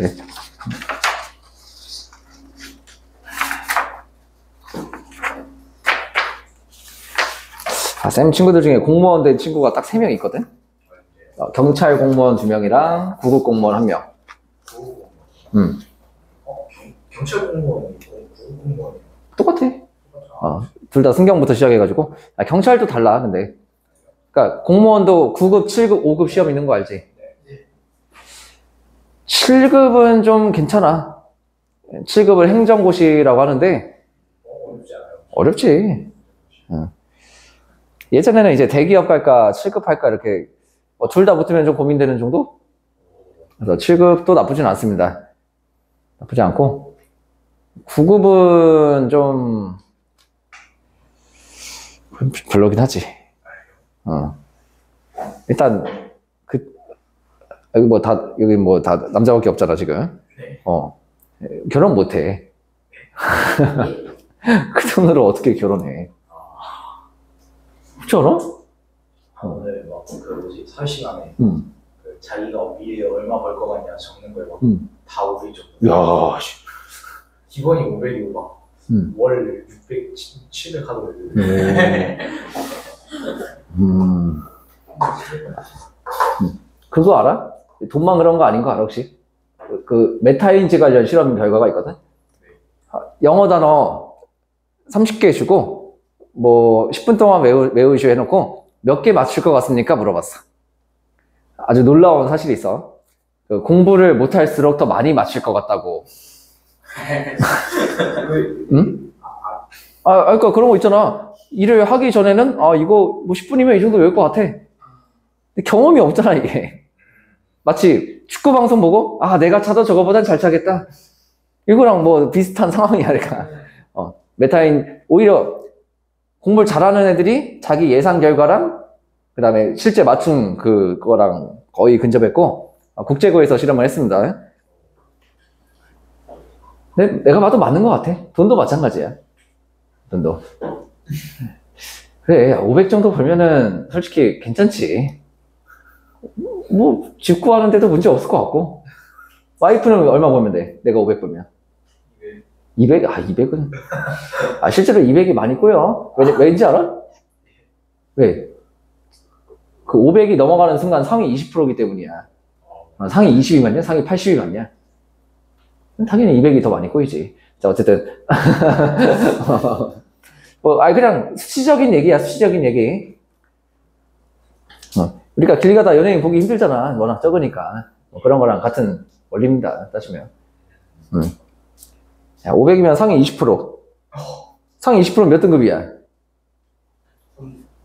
네. 쌤 친구들 중에 공무원 된 친구가 딱 3명 있거든? 경찰 공무원 2명이랑 구급 공무원 1명. 경찰 공무원이 구급 공무원이 똑같아. 둘 다 승경부터 시작해가지고. 경찰도 달라, 근데. 그러니까 공무원도 9급, 7급, 5급 시험 있는 거 알지? 7급은 좀 괜찮아. 7급을 행정고시라고 하는데 어렵지 않아요? 어렵지. 예전에는 이제 대기업 갈까 7급 할까 이렇게 둘 다 붙으면 좀 고민되는 정도? 그래서 7급도 나쁘진 않습니다. 나쁘지 않고 9급은 좀 별로긴 하지. 일단 여기 뭐 다 남자밖에 없잖아 지금. 네. 결혼 못해. 그 돈으로 어떻게 결혼해? 그렇지 않아? 오늘 막그 뭐지 사회시간에 그 자기가 미래에 얼마 벌 거 같냐 적는 거에 막다 500 정도. 야, 기본이 500이고 막 월 600, 700 하더라고요. 그거 알아? 돈만 그런 거 아닌 거 알아 혹시? 그 메타인지 관련 실험 결과가 있거든? 영어 단어 30개 주고 뭐 10분 동안 외우시오 해놓고 몇 개 맞출 것 같습니까? 물어봤어. 아주 놀라운 사실이 있어. 그 공부를 못할수록 더 많이 맞출 것 같다고. 응? 그러니까 그런 거 있잖아. 일을 하기 전에는 이거 뭐 10분이면 이 정도 외울 것 같아. 근데 경험이 없잖아 이게. 마치 축구 방송 보고 내가 차도 저거보단 잘 차겠다. 이거랑 뭐 비슷한 상황이야. 그러니까 메타인 오히려 공부를 잘하는 애들이 자기 예상 결과랑 그 다음에 실제 맞춘 그거랑 거의 근접했고 국제고에서 실험을 했습니다. 근데 내가 봐도 맞는 것 같아. 돈도 마찬가지야. 돈도. 그래 500 정도 벌면은 솔직히 괜찮지. 뭐 집 구하는데도 문제 없을 것 같고. 와이프는 얼마 벌면 돼? 내가 500 벌면 200? 200은 실제로 200이 많이 꼬여. 왠지 알아? 왜? 그 500이 넘어가는 순간 상위 20%이기 때문이야. 상위 20이 맞냐? 상위 80이 맞냐? 당연히 200이 더 많이 꼬이지. 자, 어쨌든 그냥 수치적인 얘기야. 수치적인 얘기. 우리가 길 가다 연예인 보기 힘들잖아. 워낙 적으니까. 그런 거랑 같은 원리입니다. 따지면. 야, 500이면 상위 20%. 상위 20%는 몇 등급이야?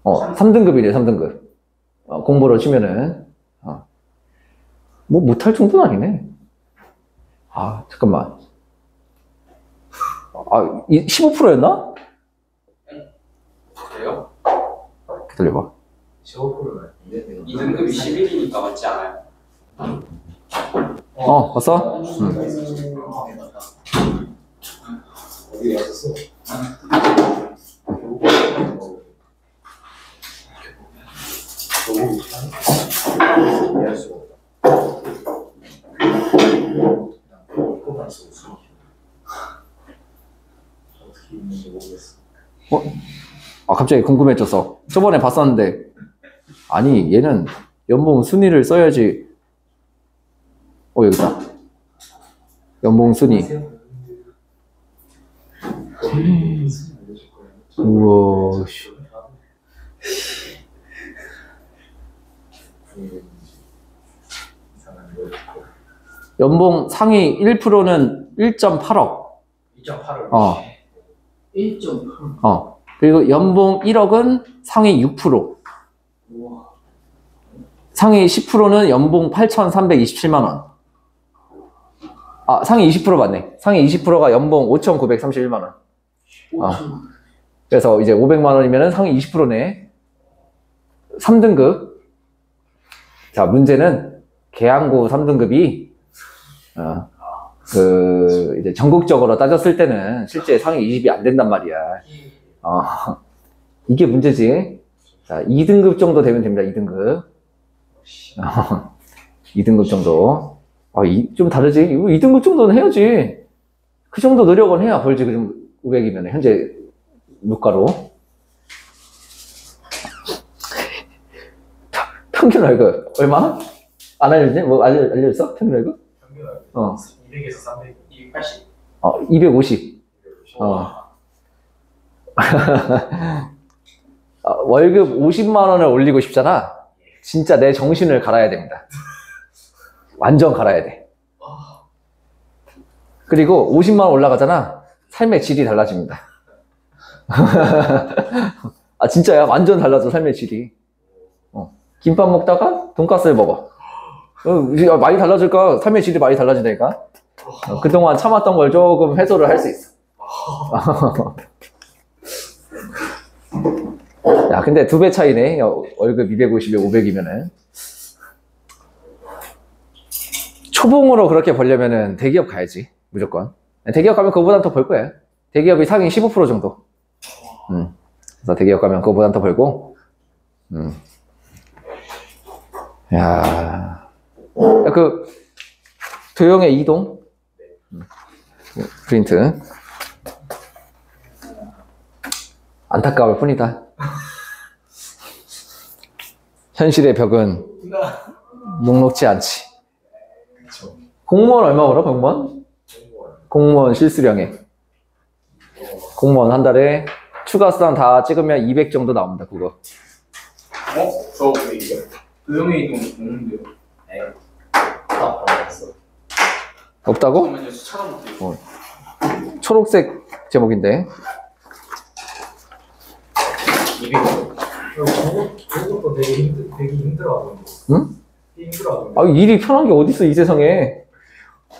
3등급이래, 3등급. 공부로 치면은. 뭐, 못할 정도는 아니네. 잠깐만. 15%였나? 그래요? 기다려봐. 15%는 2등급이 11이니까 맞지 않아요? 봤어? 어디 갔었어? 너무 이해할 수가 없다. 그냥 이거만 쓰고 어떻게 있는지 모르겠어. 갑자기 궁금해졌어. 저번에 봤었는데 아니 얘는 연봉 순위를 써야지. 여기다. 연봉 순위. 우와. 연봉 상위 1%는 1.8억. 2.8을. 1.8. 그리고 연봉 1억은 상위 6%. 우와. 상위 10%는 연봉 8,327만 원. 상위 20% 맞네. 상위 20%가 연봉 5,931만 원. 5천. 그래서 이제 500만 원이면 상위 20%네. 3등급. 자, 문제는 계양구 3등급이 이제 전국적으로 따졌을 때는 실제 상위 20이 안 된단 말이야. 이게 문제지. 자, 2등급 정도 되면 됩니다. 2등급. 2등급 정도. 좀 다르지. 2등급 정도는 해야지. 그 정도 노력은 해야 벌지. 그 정도 500이면 현재 물가로. 평균 월급 얼마? 안 알려주네? 뭐 알려줬어? 평균 월급? 평균 월급 200에서 300, 280. 250. 월급 50만 원을 올리고 싶잖아. 진짜 내 정신을 갈아야 됩니다. 완전 갈아야 돼. 그리고 50만 원 올라가잖아. 삶의 질이 달라집니다. 진짜야. 완전 달라져, 삶의 질이. 김밥 먹다가 돈가스를 먹어. 많이 달라질까? 삶의 질이 많이 달라지니까. 그동안 참았던 걸 조금 해소를 할 수 있어. 야, 근데 2배 차이네. 월급 250에 500이면은. 초봉으로 그렇게 벌려면은 대기업 가야지. 무조건. 대기업 가면 그거보단 더 벌 거야. 대기업이 상위 15% 정도. 그래서 대기업 가면 그거보단 더 벌고. 야, 도영의 이동. 프린트. 안타까울 뿐이다. 현실의 벽은 녹록지 않지. 그쵸. 공무원 얼마 벌어? 공무원 실수령에. 공무원 한 달에 추가 수당 다 찍으면 200 정도 나옵니다. 그거. 저 이거 도영이 이동 없는데요? 네. 없어. 없다고? 그러면 찾아볼게요. 초록색 제목인데. 200. 그것도 되게 힘들어하던데. 응? 힘들어하던데. 일이 편한 게 어딨어, 이 세상에.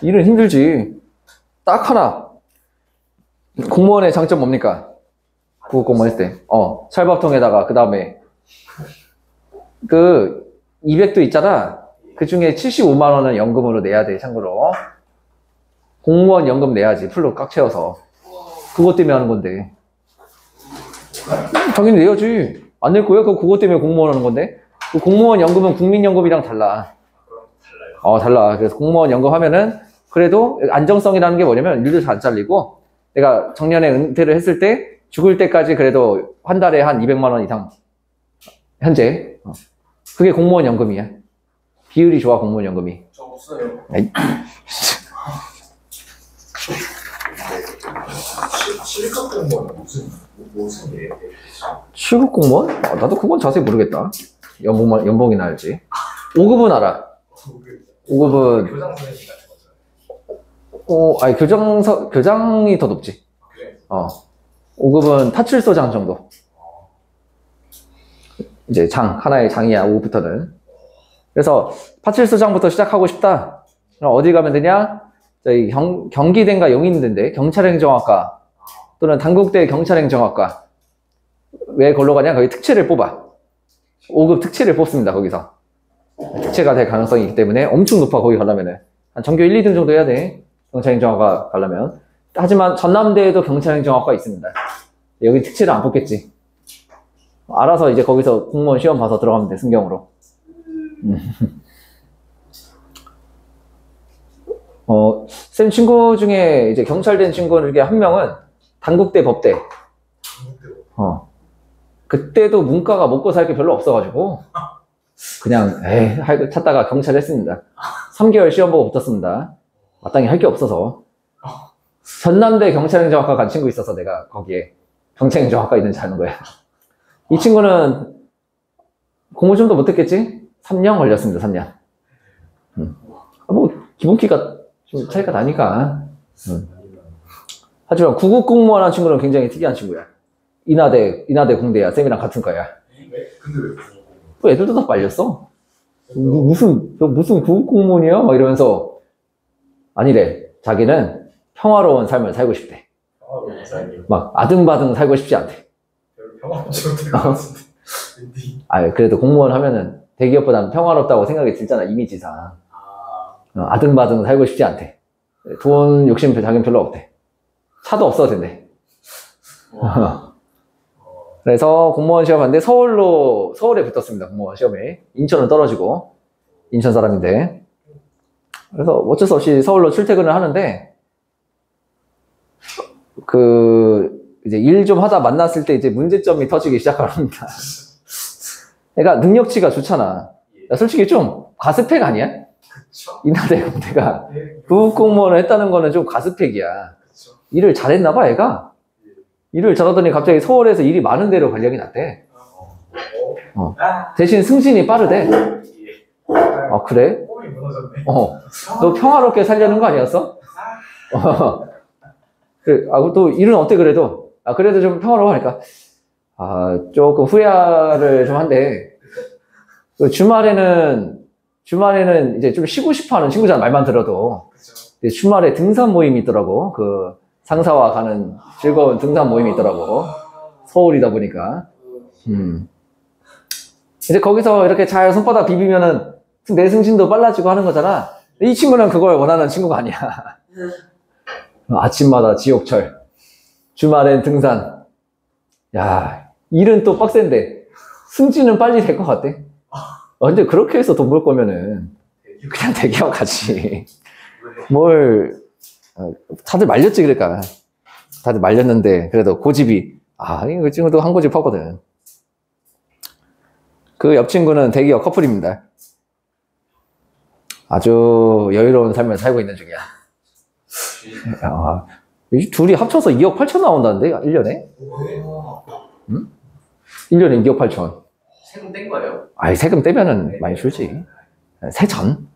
일은 힘들지. 딱 하나. 공무원의 장점 뭡니까? 국어 공무원 할 때. 찰밥통에다가, 그 다음에, 200도 있잖아. 그 중에 75만 원은 연금으로 내야 돼, 참고로. 공무원 연금 내야지, 풀로 꽉 채워서. 그것 때문에 하는 건데. 당연히 내야지. 안 낼 거야? 그거 때문에 공무원 하는 건데. 그 공무원 연금은 국민연금이랑 달라. 달라. 그래서 공무원 연금 하면은, 그래도 안정성이라는 게 뭐냐면, 일도 잘 안 잘리고, 내가 정년에 은퇴를 했을 때, 죽을 때까지 그래도 한 달에 한 200만 원 이상. 현재. 그게 공무원 연금이야. 비율이 좋아, 공무원 연금이. 저 없어요. 에이. 실급 공무원은 무슨 일이에요? 시급 공무원? 나도 그건 자세히 모르겠다. 연봉이나 알지. 5급은 알아. 5급은, 교장 선생님 같은 거죠. 교장이 더 높지. 그래. 5급은 파출소장 정도. 이제 하나의 장이야, 5급부터는. 그래서 파출소장부터 시작하고 싶다. 그럼 어디 가면 되냐? 저희 경기대인가 용인대인데, 경찰행정학과 또는 단국대 경찰행정학과. 왜 걸로 가냐? 거기 특채를 뽑아. 5급 특채를 뽑습니다, 거기서. 특채가 될 가능성이 있기 때문에 엄청 높아, 거기 가려면은. 한 전교 1, 2등 정도 해야 돼. 경찰행정학과 가려면. 하지만 전남대에도 경찰행정학과 있습니다. 여기 특채를 안 뽑겠지. 알아서 이제 거기서 공무원 시험 봐서 들어가면 돼, 승경으로. 쌤 친구 중에 이제 경찰 된 친구 중에 한 명은 단국대 법대. 그때도 문과가 먹고 살 게 별로 없어가지고 그냥 찾다가 경찰 했습니다. 3개월 시험 보고 붙었습니다. 마땅히 할 게 없어서. 전남대 경찰행정학과 간 친구 있어서 내가 거기에 경찰행정학과 있는지 아는 거야. 이 친구는 공부 좀 더 못했겠지? 3년 걸렸습니다, 3년. 뭐 기본기가 좀 차이가 나니까. 하지만 구급 공무원 한 친구는 굉장히 특이한 친구야. 인하대 공대야. 쌤이랑 같은 과야. 근데 왜? 또 애들도 다 빨렸어. 무슨 구급 공무원이야? 막 이러면서. 아니래. 자기는 평화로운 삶을 살고 싶대. 막 아등바등 살고 싶지 않대. 평화롭지 못할 것 같은데. 그래도 공무원 하면은 대기업보다는 평화롭다고 생각이 들잖아, 이미지상. 아등바등 살고 싶지 않대. 돈 욕심 자기는 별로 없대. 차도 없어도 된대. 그래서 공무원 시험 하는데 서울에 붙었습니다, 공무원 시험에. 인천은 떨어지고. 인천 사람인데. 그래서 어쩔 수 없이 서울로 출퇴근을 하는데, 이제 일 좀 하다 만났을 때 이제 문제점이 터지기 시작합니다. 그러니까 능력치가 좋잖아. 야, 솔직히 좀 가스팩 아니야? 그쵸. 인하대 공대가. 네. 부국공무원을 했다는 거는 좀 가스팩이야. 그쵸. 일을 잘했나 봐, 얘가. 일을 잘하더니 갑자기 서울에서 일이 많은 데로 관력이 났대. 대신 승진이 빠르대. 아, 그래? 꿈이 무너졌네. 너 평화롭게 살려는 거 아니었어? 그래, 또 일은 어때, 그래도? 그래도 좀 평화로워 하니까. 조금 후회를 좀 한데, 주말에는 이제 좀 쉬고 싶어 하는 친구잖아, 말만 들어도. 그쵸. 근데 주말에 등산 모임이 있더라고. 상사와 가는 즐거운 등산 모임이 있더라고. 서울이다 보니까. 이제 거기서 이렇게 잘 손바닥 비비면은 내 승진도 빨라지고 하는 거잖아. 이 친구는 그걸 원하는 친구가 아니야. 아침마다 지옥철, 주말엔 등산. 야, 일은 또 빡센데 승진은 빨리 될 것 같대. 근데 그렇게 해서 돈 벌 거면은 그냥 대기업 가지. 다들 말렸지, 그러니까. 다들 말렸는데 그래도 고집이, 이 친구도 한 고집 하거든. 그 옆 친구는 대기업 커플입니다. 아주 여유로운 삶을 살고 있는 중이야. 이 둘이 합쳐서 2억 8천 나온다는데, 1년에? 응? 1년에 2억 8천. 세금 뗀 거예요? 세금 떼면은 많이 줄지. 세전?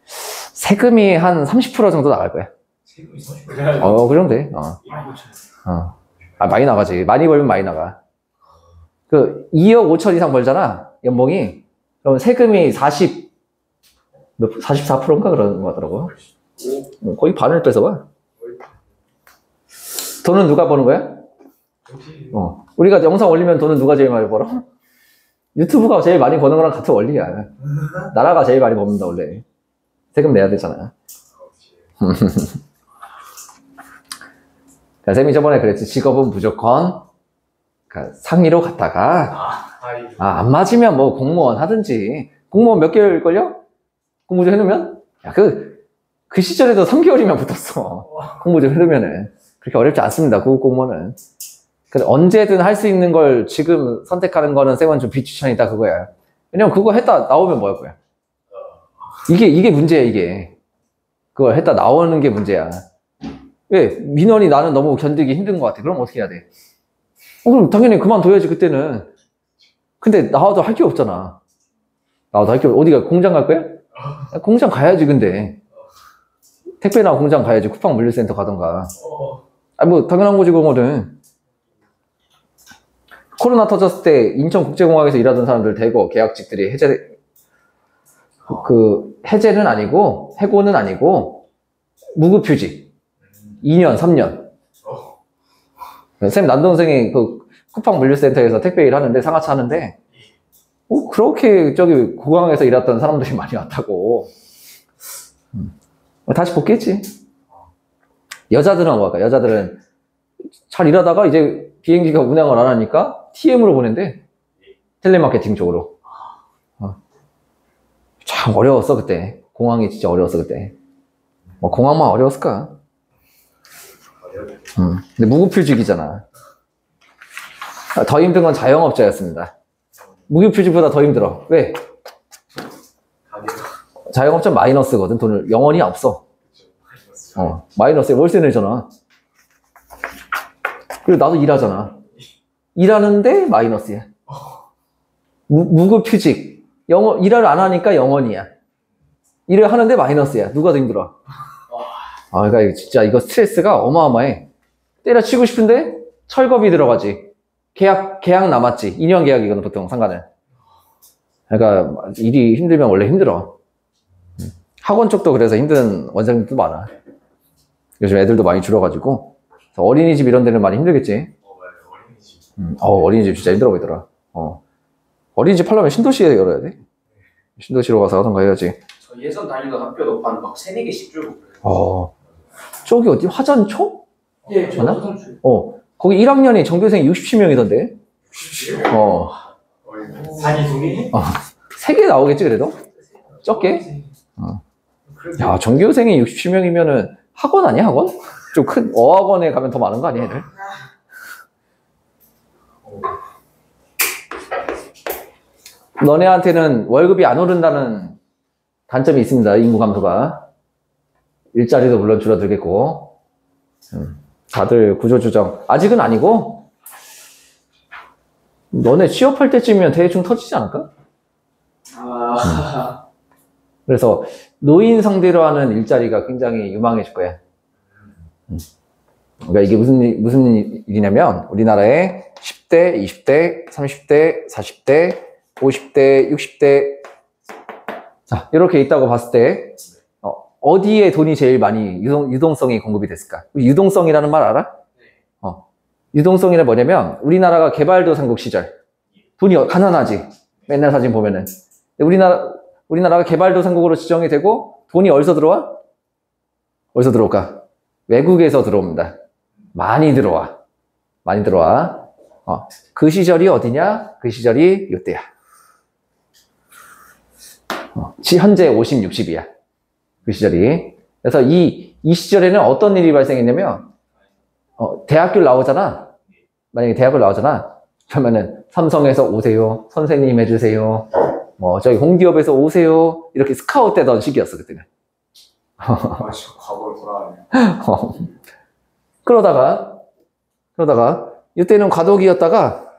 세금이 한 30% 정도 나갈 거야. 세금이 30%? 그 정도 돼. 많이 나가지. 많이 벌면 많이 나가. 2억 5천 이상 벌잖아, 연봉이. 그럼 세금이 44%인가 그러는 거 같더라고. 거의 반을 뺏어가. 돈은 누가 버는 거야? 우리가 영상 올리면 돈은 누가 제일 많이 벌어? 유튜브가 제일 많이 버는 거랑 같은 원리야. 나라가 제일 많이 버는다, 원래. 세금 내야 되잖아. 쌤이 저번에 그랬지. 직업은 무조건 상위로 갔다가 안 맞으면 뭐 공무원 하든지. 공무원 몇 개월 걸려? 공부 좀 해놓으면? 그 시절에도 3개월이면 붙었어. 공부 좀 해놓으면은. 그렇게 어렵지 않습니다, 공무원은. 그래서 언제든 할 수 있는 걸 지금 선택하는 거는 쌤은 좀 비추천이다, 그거야. 왜냐면 그거 했다 나오면 뭐 할 거야? 이게 문제야, 이게. 그걸 했다 나오는 게 문제야. 왜? 민원이 나는 너무 견디기 힘든 것 같아. 그럼 어떻게 해야 돼? 그럼 당연히 그만둬야지, 그때는. 근데 나와도 할 게 없잖아. 나와도 할 게 없. 어디가 공장 갈 거야? 공장 가야지, 근데. 택배나 공장 가야지. 쿠팡 물류센터 가던가. 당연한 거지, 그거는. 코로나 터졌을 때 인천국제공항에서 일하던 사람들 대거 계약직들이 해제는 아니고, 해고는 아니고, 무급휴직. 2년, 3년. 쌤 남동생이 쿠팡 물류센터에서 택배 일 하는데, 상하차 하는데, 그렇게 공항에서 일했던 사람들이 많이 왔다고. 다시 복귀했지. 여자들은 뭐할까? 여자들은 잘 일하다가 이제 비행기가 운항을 안 하니까 TM으로 보낸대. 텔레마케팅 쪽으로. 참 어려웠어, 그때. 공항이 진짜 어려웠어, 그때. 공항만 어려웠을까? 근데 무급휴직이잖아. 더 힘든 건 자영업자였습니다. 무급휴직보다 더 힘들어. 왜? 자영업자 마이너스거든. 돈을 영원히 없어. 마이너스에 월세 내잖아. 그리고 나도 일하잖아. 일하는데 마이너스야. 무급휴직. 일을 안 하니까 영원이야. 일을 하는데 마이너스야. 누가 더 힘들어? 그러니까 진짜 이거 스트레스가 어마어마해. 때려치고 싶은데 철겁이 들어가지. 계약 남았지. 2년 계약이거든, 보통 상가는. 그러니까 일이 힘들면 원래 힘들어. 학원 쪽도 그래서 힘든 원장님도 많아. 요즘 애들도 많이 줄어가지고. 어린이집 이런 데는 많이 힘들겠지. 어린이집. 어린이집 진짜 힘들어 보이더라. 어린이집 하려면 신도시에 열어야 돼. 신도시로 가서 하던가 해야지. 저 예전 다니던 학교도 막 3, 4개씩 줄고 그래요. 저기 어디 화전초? 예, 저 맞나? 화장실. 거기 1학년이 전교생이 67명이던데. 반이 두 개? 3개 나오겠지, 그래도? 적게? 야, 전교생이 67명이면은 학원 아니야, 학원? 좀 큰 어학원에 가면 더 많은 거 아니야, 애들? 너네한테는 월급이 안 오른다는 단점이 있습니다, 인구 감소가. 일자리도 물론 줄어들겠고. 다들 구조조정. 아직은 아니고, 너네 취업할 때쯤이면 대충 터지지 않을까? 그래서 노인 상대로 하는 일자리가 굉장히 유망해질 거야. 그러니까 이게 무슨 일이냐면, 우리나라에 10대, 20대, 30대, 40대, 50대, 60대, 자, 이렇게 있다고 봤을 때, 어디에 돈이 제일 많이 유동성이 공급이 됐을까? 유동성이라는 말 알아? 유동성이란 뭐냐면, 우리나라가 개발도상국 시절, 돈이 가난하지. 맨날 사진 보면은. 우리나라가 개발도상국으로 지정이 되고, 돈이 어디서 들어와? 어디서 들어올까? 외국에서 들어옵니다. 많이 들어와. 많이 들어와. 그 시절이 어디냐? 그 시절이 이때야. 현재 50, 60이야. 그 시절이. 그래서 이 시절에는 어떤 일이 발생했냐면, 대학교를 나오잖아. 만약에 대학을 나오잖아. 그러면은 삼성에서 오세요. 선생님 해주세요. 저기 홍기업에서 오세요. 이렇게 스카웃 되던 시기였어, 그때는. 과거로 돌아가네요. 그러다가 이때는 과도기였다가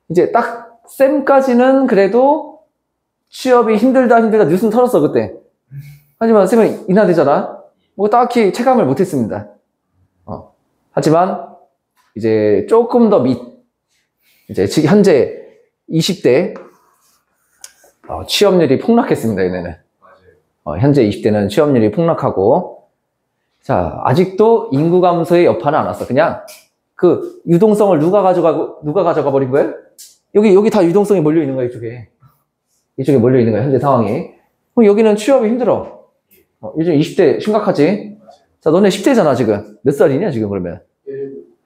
이제 딱 쌤까지는 그래도 취업이 힘들다 뉴스는 털었어 그때. 하지만 쌤은 인하되잖아. 뭐 딱히 체감을 못했습니다. 하지만 이제 조금 더 이제 현재 20대 취업률이 폭락했습니다. 얘네는. 현재 20대는 취업률이 폭락하고, 자, 아직도 인구 감소의 여파는 안 왔어. 그냥 그 유동성을 누가 가져가 버린 거야? 여기 다 유동성이 몰려 있는 거야, 이쪽에 몰려 있는 거야, 현재 상황이. 그럼 여기는 취업이 힘들어. 요즘 20대 심각하지? 자, 너네 10대잖아, 지금. 몇 살이냐, 지금 그러면?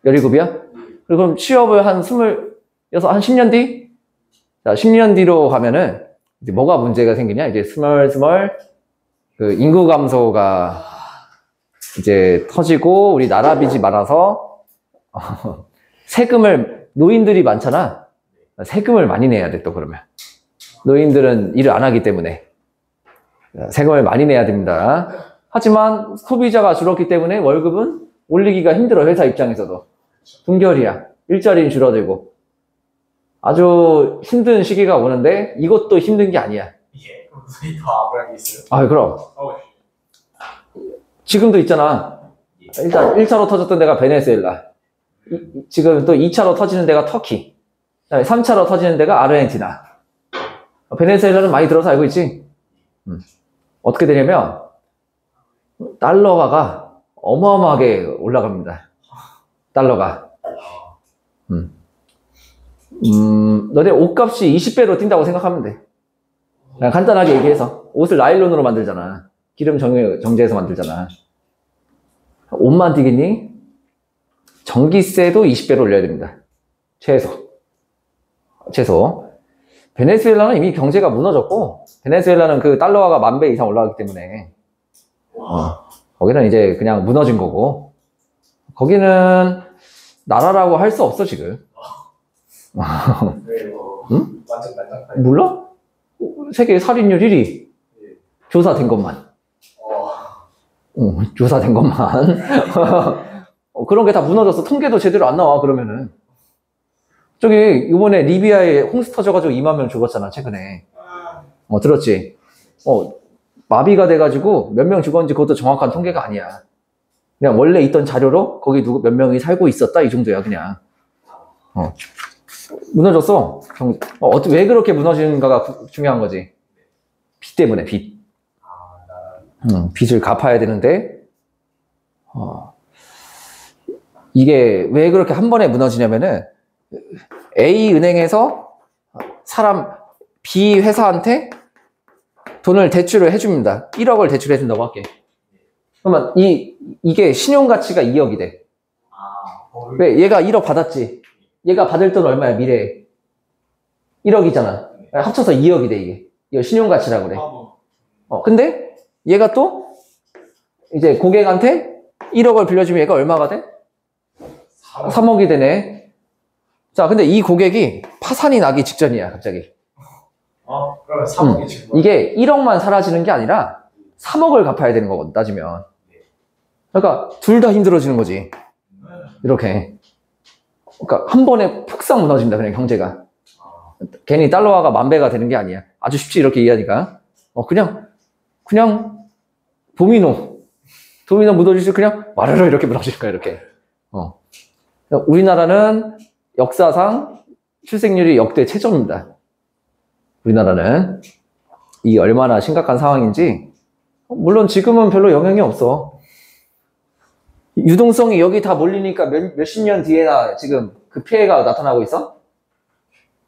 17이야? 그럼 취업을 한 10년 뒤? 자, 10년 뒤로 가면은, 이제 뭐가 문제가 생기냐? 이제 스멀스멀, 그 인구 감소가 이제 터지고, 우리 나라 빚이 많아서, 노인들이 많잖아. 세금을 많이 내야 돼, 또 그러면. 노인들은 일을 안 하기 때문에. 세금을 많이 내야 됩니다. 하지만 소비자가 줄었기 때문에 월급은 올리기가 힘들어, 회사 입장에서도. 동결이야. 일자리는 줄어들고. 아주 힘든 시기가 오는데 이것도 힘든 게 아니야. 예, 무슨 더 아무런 게 있어요? 그럼. 지금도 있잖아. 일단 1차로 터졌던 데가 베네수엘라. 지금 또 2차로 터지는 데가 터키. 그다음에 3차로 터지는 데가 아르헨티나. 베네수엘라는 많이 들어서 알고 있지? 어떻게 되냐면 달러가가 어마어마하게 올라갑니다. 달러가. 너네 옷값이 20배로 뛴다고 생각하면 돼. 그냥 간단하게 얘기해서. 옷을 나일론으로 만들잖아. 기름 정제해서 만들잖아. 옷만 뛰겠니? 전기세도 20배로 올려야 됩니다. 최소. 베네수엘라는 이미 경제가 무너졌고, 베네수엘라는 그 달러화가 10,000배 이상 올라가기 때문에, 거기는 이제 그냥 무너진 거고, 거기는 나라라고 할 수 없어, 지금. 응? 완전 난장판이. 몰라? 세계 살인율 1위. 조사된 것만. 조사된 것만. 그런 게 다 무너졌어. 통계도 제대로 안 나와, 그러면은. 저기, 이번에 리비아에 홍수 터져가지고 2만 명 죽었잖아, 최근에. 들었지? 마비가 돼가지고 몇 명 죽었는지 그것도 정확한 통계가 아니야. 그냥 원래 있던 자료로 거기 몇 명이 살고 있었다, 이 정도야, 그냥. 무너졌어. 왜 그렇게 무너지는가가 중요한 거지. 빚 때문에, 빚. 빚을 갚아야 되는데, 이게 왜 그렇게 한 번에 무너지냐면은, A 은행에서 B 회사한테 돈을 대출을 해줍니다. 1억을 대출해준다고 할게. 그러면 이게 신용가치가 2억이 돼. 왜? 얘가 1억 받았지. 얘가 받을 돈 얼마야, 미래에? 1억이잖아. 합쳐서 2억이 돼, 이게. 이거 신용가치라고 그래. 근데 얘가 또 이제 고객한테 1억을 빌려주면 얘가 얼마가 돼? 3억이 되네. 자, 근데 이 고객이 파산이 나기 직전이야, 갑자기. 그러면 3억이 지금 이게 1억만 사라지는 게 아니라 3억을 갚아야 되는 거거든, 따지면. 그러니까 둘 다 힘들어지는 거지. 이렇게. 그러니까 한 번에 푹싹 무너집니다, 그냥 경제가. 괜히 달러화가 10,000배가 되는 게 아니야. 아주 쉽지, 이렇게 이해하니까. 그냥 도미노 묻어지지 그냥 와르르 이렇게 무너질 거야, 이렇게. 우리나라는 역사상 출생률이 역대 최저입니다. 우리나라는. 이 얼마나 심각한 상황인지, 물론 지금은 별로 영향이 없어. 유동성이 여기 다 몰리니까 몇십 년 뒤에나 지금 그 피해가 나타나고 있어?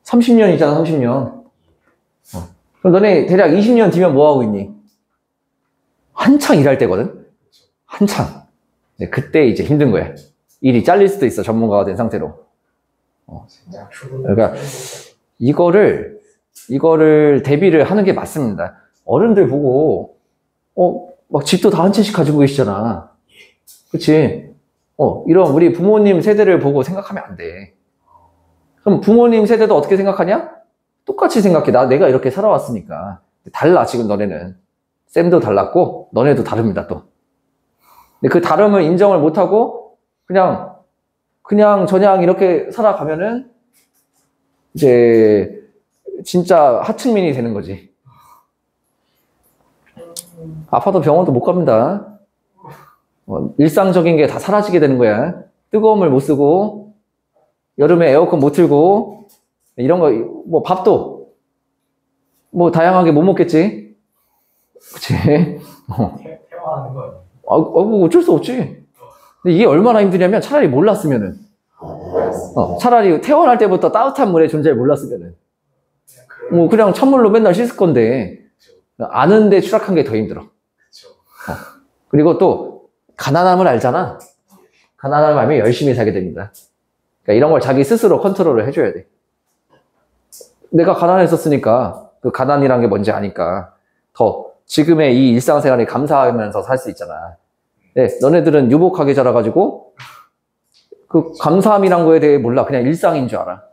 30년이잖아, 30년. 그럼 너네 대략 20년 뒤면 뭐 하고 있니? 한창 일할 때거든? 한창. 그때 이제 힘든 거야. 일이 잘릴 수도 있어, 전문가가 된 상태로. 그러니까 이거를 대비를 하는 게 맞습니다. 어른들 보고 막 집도 다 한 채씩 가지고 계시잖아. 그치? 이런 우리 부모님 세대를 보고 생각하면 안 돼. 그럼 부모님 세대도 어떻게 생각하냐? 똑같이 생각해. 내가 이렇게 살아왔으니까. 달라, 지금 너네는. 쌤도 달랐고, 너네도 다릅니다, 또. 근데 그 다름을 인정을 못하고, 그냥 이렇게 살아가면은, 이제, 진짜 하층민이 되는 거지. 아파도 병원도 못 갑니다. 일상적인 게 다 사라지게 되는 거야. 뜨거운 물 못 쓰고, 여름에 에어컨 못 틀고, 이런 거, 뭐, 밥도, 뭐, 다양하게 못 먹겠지? 그치? 태화하는 거예요. 뭐 어쩔 수 없지. 근데 이게 얼마나 힘드냐면, 차라리 몰랐으면은. 차라리 태어날 때부터 따뜻한 물의 존재를 몰랐으면은. 뭐, 그냥 찬물로 맨날 씻을 건데, 아는데 추락한 게 더 힘들어. 그리고 또, 가난함을 알잖아. 가난함을 알면 열심히 살게 됩니다. 그러니까 이런 걸 자기 스스로 컨트롤을 해줘야 돼. 내가 가난했었으니까 그 가난이란 게 뭔지 아니까 더 지금의 이 일상생활에 감사하면서 살 수 있잖아. 네, 너네들은 유복하게 자라가지고 그 감사함이란 거에 대해 몰라. 그냥 일상인 줄 알아.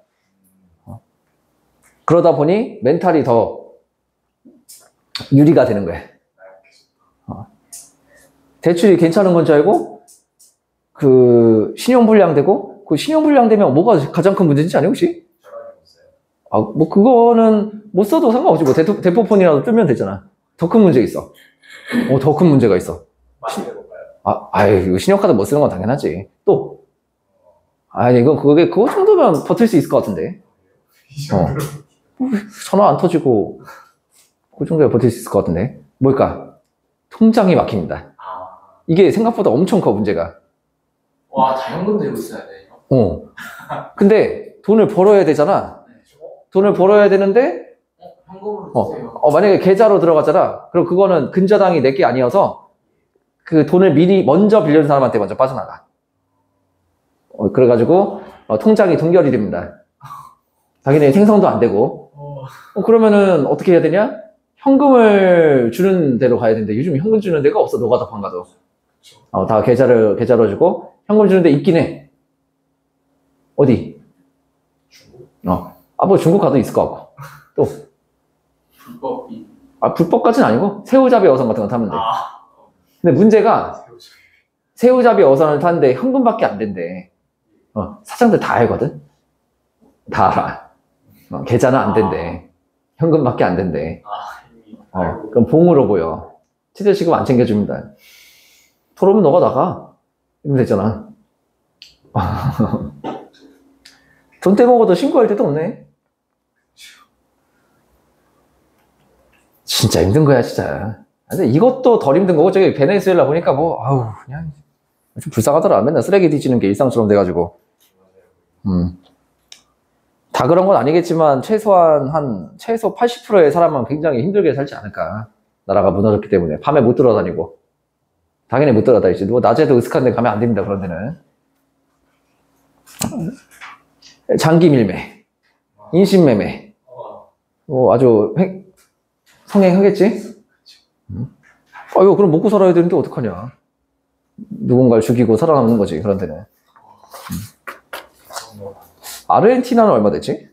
그러다 보니 멘탈이 더 유리가 되는 거야. 대출이 괜찮은 건 줄 알고 그 신용불량되고 그 신용불량되면 뭐가 가장 큰 문제인지 아니 혹시? 뭐 그거는 못 써도 상관없지. 뭐 대포폰이라도 뜨면 되잖아. 더 큰 문제 있어. 더 큰 문제가 있어. 많이 해볼까요? 이거 신용카드 못 쓰는 건 당연하지. 또 그거 정도면 버틸 수 있을 것 같은데. 전화 안 터지고 그 정도에 버틸 수 있을 것 같은데. 뭘까? 통장이 막힙니다. 이게 생각보다 엄청 커, 문제가. 와, 다 현금 들고 있어야 돼. 근데 돈을 벌어야 되잖아. 돈을 벌어야 되는데, 현금으로 주세요. 만약에 계좌로 들어가잖아. 그럼 그거는 근저당이 내게 아니어서 그 돈을 먼저 빌려준 사람한테 먼저 빠져나가. 그래가지고 통장이 동결이 됩니다. 당연히 생성도 안 되고. 그러면은 어떻게 해야 되냐? 현금을 주는 데로 가야 되는데 요즘 현금 주는 데가 없어. 노가다판 가도. 다 계좌로 주고 현금 주는 데 있긴 해. 어디? 중국? 뭐 중국 가도 있을 것 같고. 또 불법이. 불법까지는 아니고 새우잡이 어선 같은 거 타면 돼. 근데 문제가 새우잡이 어선을 타는데 현금밖에 안 된대. 사장들 다 알거든. 다 알아. 계좌는 안 된대. 현금밖에 안 된대. 그럼 봉으로 보여. 최저시급 안 챙겨줍니다. 토로면 너가 나가. 이러면 되잖아. 돈 떼먹어도 신고할 데도 없네. 진짜 힘든 거야, 진짜. 근데 이것도 덜 힘든 거고, 저기 베네수엘라 보니까 그냥 좀 불쌍하더라. 맨날 쓰레기 뒤지는 게 일상처럼 돼가지고. 다 그런 건 아니겠지만, 최소 80%의 사람은 굉장히 힘들게 살지 않을까. 나라가 무너졌기 때문에. 밤에 못 돌아다니고. 당연히 못 돌아다니지. 뭐, 낮에도 으슥한 데 가면 안 됩니다, 그런 데는. 장기 밀매, 인신매매. 아주 성행하겠지? 아유, 그럼 먹고 살아야 되는데 어떡하냐. 누군가를 죽이고 살아남는 거지, 그런 데는. 아르헨티나는 얼마 됐지?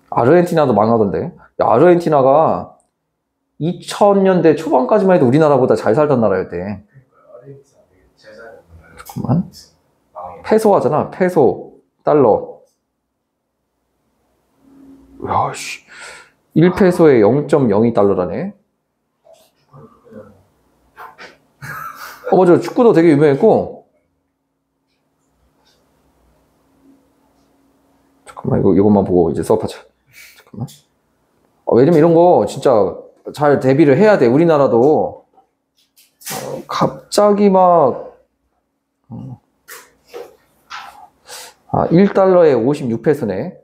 아르헨티나도 망하던데. 야, 아르헨티나가 2000년대 초반까지만 해도 우리나라보다 잘 살던 나라였대. 잠깐만. 페소 하잖아. 페소, 달러. 야, 씨. 1페소에 0.02달러라네. 맞아. 축구도 되게 유명했고. 잠깐만, 이것만 보고 이제 수업하자. 잠깐만. 왜냐면 이런 거 진짜 잘 대비를 해야 돼. 우리나라도. 갑자기 막, 1달러에 56페소네.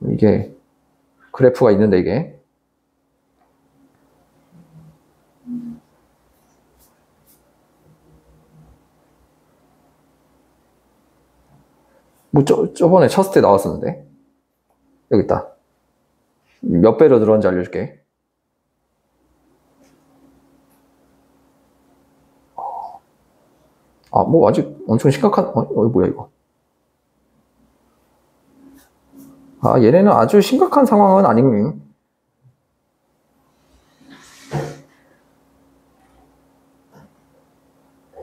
이게, 그래프가 있는데, 이게. 뭐, 저번에 쳤을 때 나왔었는데. 여기 있다. 몇 배로 늘었는지 알려줄게. 뭐, 아직 엄청 심각한, 뭐야, 이거. 얘네는 아주 심각한 상황은 아닌.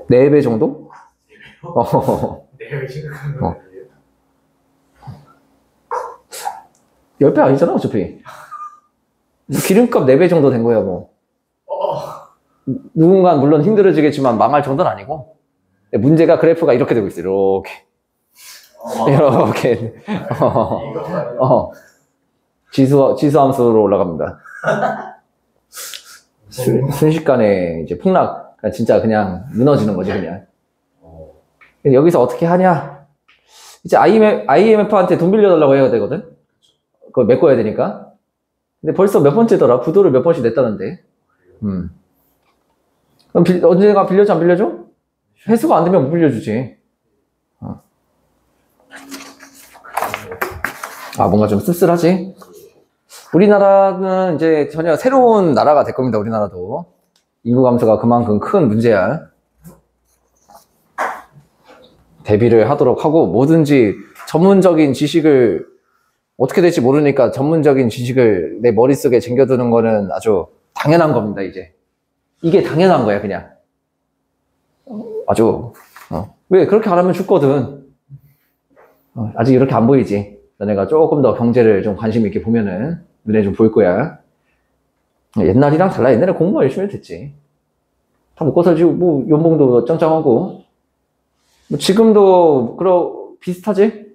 네 배 정도? 4배 심각한 거 아니에요? 10배 아니잖아, 어차피. 기름값 4배 정도 된 거야, 뭐. 누군가는 물론 힘들어지겠지만 망할 정도는 아니고. 문제가 그래프가 이렇게 되고 있어, 이렇게. 이렇게. 지수함수로 올라갑니다. 순식간에 이제 폭락, 진짜 그냥 무너지는 거지, 그냥. 여기서 어떻게 하냐? 이제 IMF한테 돈 빌려달라고 해야 되거든? 그걸 메꿔야 되니까. 근데 벌써 몇 번째더라? 부도를 몇 번씩 냈다는데. 그럼 언젠가 빌려줘, 안 빌려줘? 회수가 안 되면 못 빌려주지. 뭔가 좀 쓸쓸하지? 우리나라는 이제 전혀 새로운 나라가 될 겁니다, 우리나라도. 인구 감소가 그만큼 큰 문제야. 대비를 하도록 하고, 뭐든지 전문적인 지식을, 어떻게 될지 모르니까 전문적인 지식을 내 머릿속에 쟁겨두는 거는 아주 당연한 겁니다, 이제. 이게 당연한 거야, 그냥. 아주, 왜 그렇게 안 하면 죽거든. 아직 이렇게 안 보이지. 너네가 조금 더 경제를 좀 관심 있게 보면은 눈에 좀 보일 거야. 옛날이랑 달라. 옛날에 공부만 열심히 해도 됐지. 다 먹고 살지. 뭐 연봉도 짱짱하고. 뭐 지금도 비슷하지?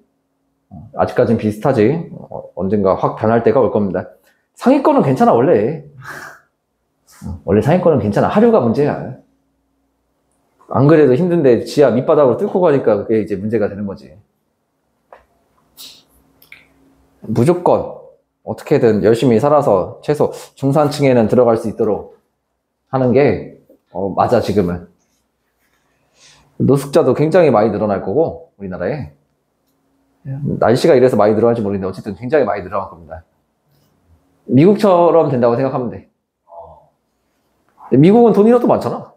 아직까진 비슷하지. 언젠가 확 변할 때가 올 겁니다. 상위권은 괜찮아, 원래. 원래 상위권은 괜찮아. 하류가 문제야. 안 그래도 힘든데 지하 밑바닥으로 뚫고 가니까 그게 이제 문제가 되는 거지. 무조건 어떻게든 열심히 살아서 최소 중산층에는 들어갈 수 있도록 하는 게 맞아, 지금은. 노숙자도 굉장히 많이 늘어날 거고, 우리나라에. 날씨가 이래서 많이 늘어날지 모르겠는데 어쨌든 굉장히 많이 늘어날 겁니다. 미국처럼 된다고 생각하면 돼. 미국은 돈이라도 많잖아.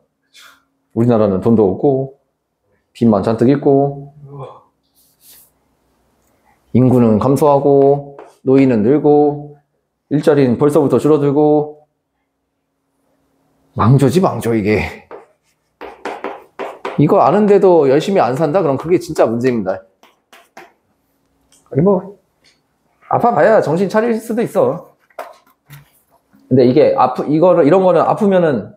우리나라는 돈도 없고 빚만 잔뜩 있고 인구는 감소하고 노인은 늘고 일자리는 벌써부터 줄어들고 망조지, 망조. 이게 이거 아는데도 열심히 안 산다? 그럼 그게 진짜 문제입니다. 뭐 아파봐야 정신 차릴 수도 있어. 근데 이게 이런 거는 아프면은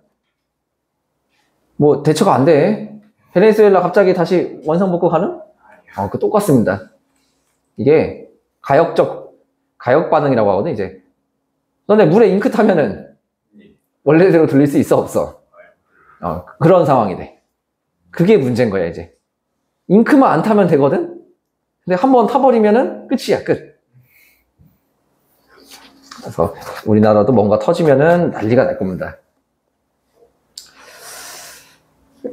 뭐 대처가 안 돼. 베네수엘라 갑자기 다시 원상복구 가능? 그 똑같습니다. 이게 가역 반응이라고 하거든. 이제 너네 물에 잉크 타면은 원래대로 돌릴 수 있어, 없어? 그런 상황이 돼. 그게 문제인 거야, 이제. 잉크만 안 타면 되거든? 근데 한번 타버리면은 끝이야, 끝. 그래서 우리나라도 뭔가 터지면은 난리가 날 겁니다.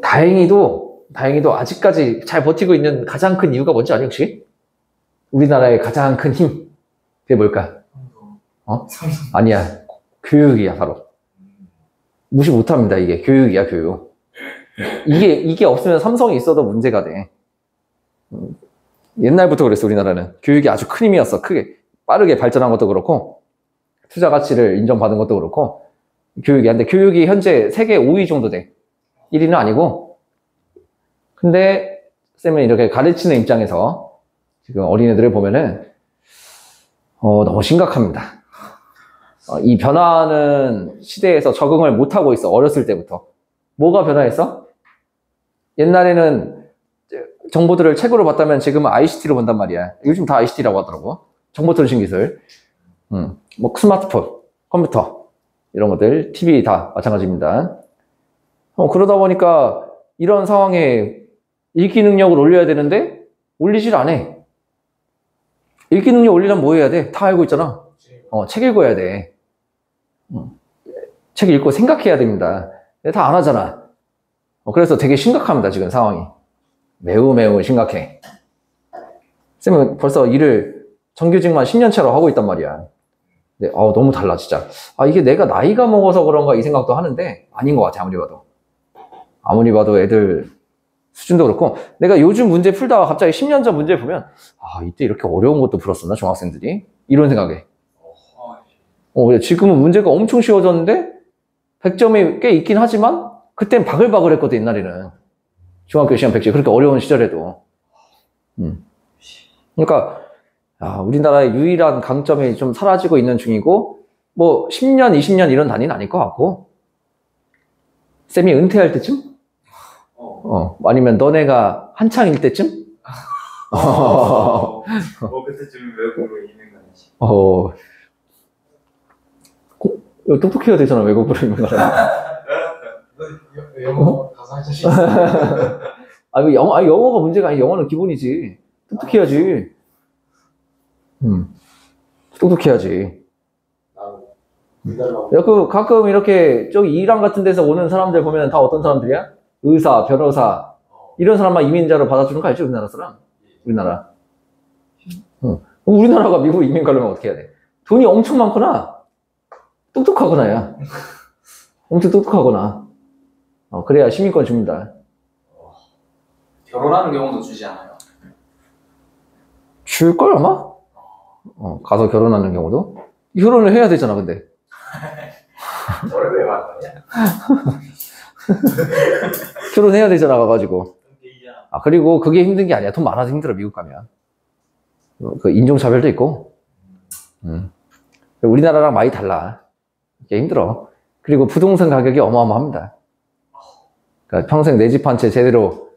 다행히도 아직까지 잘 버티고 있는 가장 큰 이유가 뭔지 아니, 혹시? 우리나라의 가장 큰 힘. 그게 뭘까? 아니야. 교육이야, 바로. 무시 못합니다, 이게. 교육이야, 교육. 이게 없으면 삼성이 있어도 문제가 돼. 옛날부터 그랬어, 우리나라는. 교육이 아주 큰 힘이었어, 크게. 빠르게 발전한 것도 그렇고, 투자 가치를 인정받은 것도 그렇고, 교육이야. 근데 교육이 현재 세계 5위 정도 돼. 1위는 아니고. 근데, 쌤은 이렇게 가르치는 입장에서, 지금 어린애들을 보면은, 너무 심각합니다. 이 변화하는 시대에서 적응을 못하고 있어, 어렸을 때부터. 뭐가 변화했어? 옛날에는 정보들을 책으로 봤다면 지금은 ICT로 본단 말이야. 요즘 다 ICT라고 하더라고. 정보통신기술. 뭐 스마트폰, 컴퓨터, 이런 것들, TV 다 마찬가지입니다. 그러다 보니까 이런 상황에 읽기 능력을 올려야 되는데 올리질 않아. 읽기 능력 올리려면 뭐 해야 돼? 다 알고 있잖아. 책 읽어야 돼. 책 읽고 생각해야 됩니다. 다 안 하잖아. 그래서 되게 심각합니다, 지금 상황이. 매우 매우 심각해. 쌤은 벌써 일을 정규직만 10년차로 하고 있단 말이야. 근데 너무 달라, 진짜. 이게 내가 나이가 먹어서 그런가 이 생각도 하는데 아닌 것 같아, 아무리 봐도. 아무리 봐도 애들 수준도 그렇고, 내가 요즘 문제 풀다가 갑자기 10년 전 문제 보면 이때 이렇게 어려운 것도 풀었었나, 중학생들이? 이런 생각에. 지금은 문제가 엄청 쉬워졌는데 100점이 꽤 있긴 하지만 그땐 바글바글 했거든, 옛날에는. 중학교 시험 100점, 그렇게 어려운 시절에도. 그러니까 우리나라의 유일한 강점이 좀 사라지고 있는 중이고, 뭐 10년, 20년 이런 단위는 아닐 것 같고, 쌤이 은퇴할 때쯤? 아니면 너네가 한창일 때쯤? 그때쯤 외국으로 있는 거지. 똑똑해야 되잖아, 외국으로 있는 거라. 영어 가서 할 자신 있어. 영어가 문제가 아니야. 영어는 기본이지. 똑똑해야지. 똑똑해야지. 가끔 이렇게 저기 이란 같은 데서 오는 사람들 보면 다 어떤 사람들이야? 의사, 변호사, 이런 사람만 이민자로 받아주는 거 알지? 우리나라 사람? 우리나라. 우리나라가 미국 이민 가려면 어떻게 해야 돼? 돈이 엄청 많거나, 똑똑하거나, 야. 엄청 똑똑하거나. 그래야 시민권 줍니다. 결혼하는 경우도 주지 않아요? 줄걸, 아마? 가서 결혼하는 경우도? 결혼을 해야 되잖아, 근데. 너를 왜 만나냐? 결혼해야 되잖아, 가가지고. 그리고 그게 힘든 게 아니야. 돈 많아서 힘들어, 미국 가면. 그 인종차별도 있고. 우리나라랑 많이 달라. 이게 힘들어. 그리고 부동산 가격이 어마어마합니다. 그러니까 평생 내 집 한 채 제대로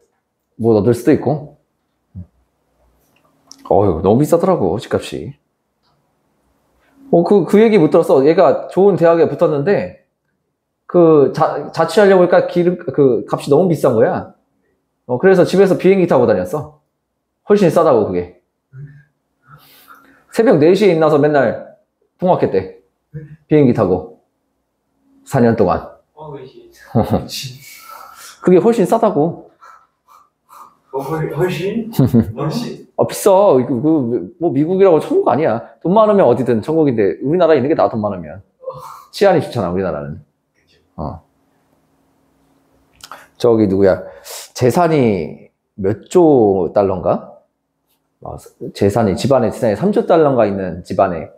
못 얻을 수도 있고. 너무 비싸더라고, 집값이. 그 얘기 못 들었어. 얘가 좋은 대학에 붙었는데, 자취하려고 하니까 값이 너무 비싼 거야. 그래서 집에서 비행기 타고 다녔어. 훨씬 싸다고, 그게. 새벽 4시에 일어나서 맨날 통학했대. 비행기 타고. 4년 동안. 그게 훨씬 싸다고. 훨씬? 비싸. 뭐 미국이라고 천국 아니야. 돈 많으면 어디든 천국인데, 우리나라에 있는 게 나 돈 많으면. 치안이 좋잖아, 우리나라는. 저기 누구야? 재산이 몇 조 달러인가? 집안에 재산이 3조 달러인가 있는 집안에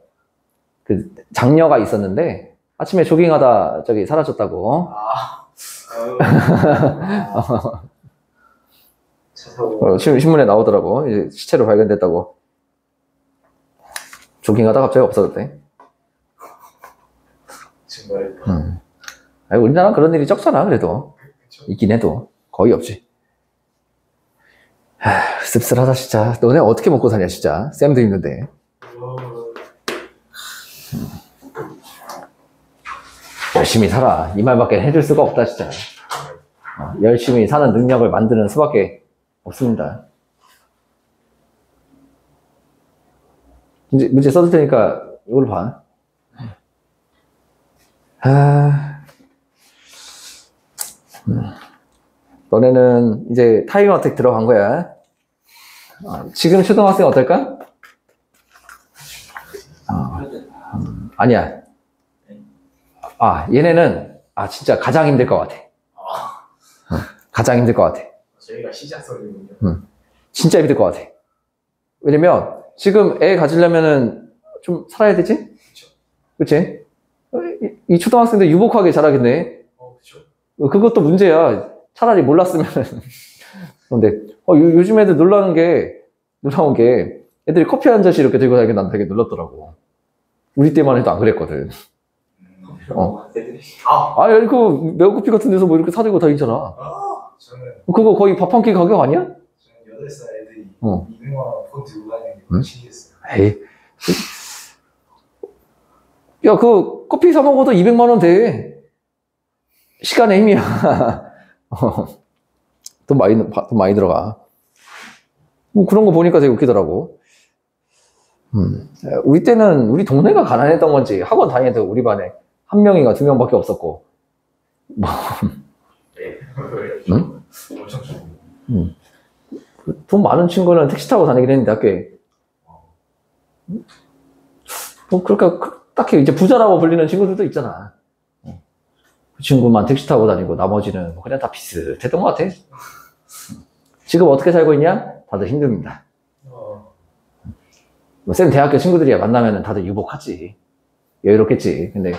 그 장녀가 있었는데 아침에 조깅하다 저기 사라졌다고. 신문에 나오더라고. 이제 시체로 발견됐다고. 조깅하다 갑자기 없어졌대. 정말. 우리나라 그런 일이 적잖아, 그래도. 있긴 해도. 거의 없지. 씁쓸하다, 진짜. 너네 어떻게 먹고 사냐, 진짜. 쌤도 힘든데. 열심히 살아. 이 말밖에 해줄 수가 없다, 진짜. 열심히 사는 능력을 만드는 수밖에 없습니다. 문제 써줄 테니까 이걸 봐. 너네는 이제 타임어택 들어간 거야. 지금 초등학생 어떨까? 아니야. 얘네는, 진짜 가장 힘들 것 같아. 가장 힘들 것 같아. 저희가 시작선이군요. 진짜 힘들 것 같아. 왜냐면, 지금 애 가지려면은 좀 살아야 되지? 그치? 이 초등학생들 유복하게 자라겠네. 그쵸. 그것도 문제야. 차라리 몰랐으면. 그런데, 요즘 애들 놀라운 게, 애들이 커피 한 잔씩 이렇게 들고 다니게 난 되게 놀랐더라고. 우리 때만 해도 안 그랬거든. 애들이 그 메가커피 같은 데서 뭐 이렇게 사들고 다니잖아. 저는 그거 거의 밥 한 끼 가격 아니야? 8살 애들이 어. 200만 원 폰 들고 다니는 게 신기했어요. 에이. 야, 커피 사 먹어도 200만 원 돼. 시간의 힘이야. 돈 많이 들어가. 그런 거 보니까 되게 웃기더라고. 우리 동네가 가난했던 건지, 학원 다니도 우리 반에 한 명인가 두 명밖에 없었고. 응? 엄청 좋은. 돈 많은 친구는 택시 타고 다니긴 했는데, 학교에. 그러니까, 딱히 이제 부자라고 불리는 친구들도 있잖아. 그 친구만 택시 타고 다니고, 나머지는 그냥 다 비슷했던 것 같아. 지금 어떻게 살고 있냐? 다들 힘듭니다. 쌤 대학교 친구들이야 만나면 다들 유복하지. 여유롭겠지. 근데,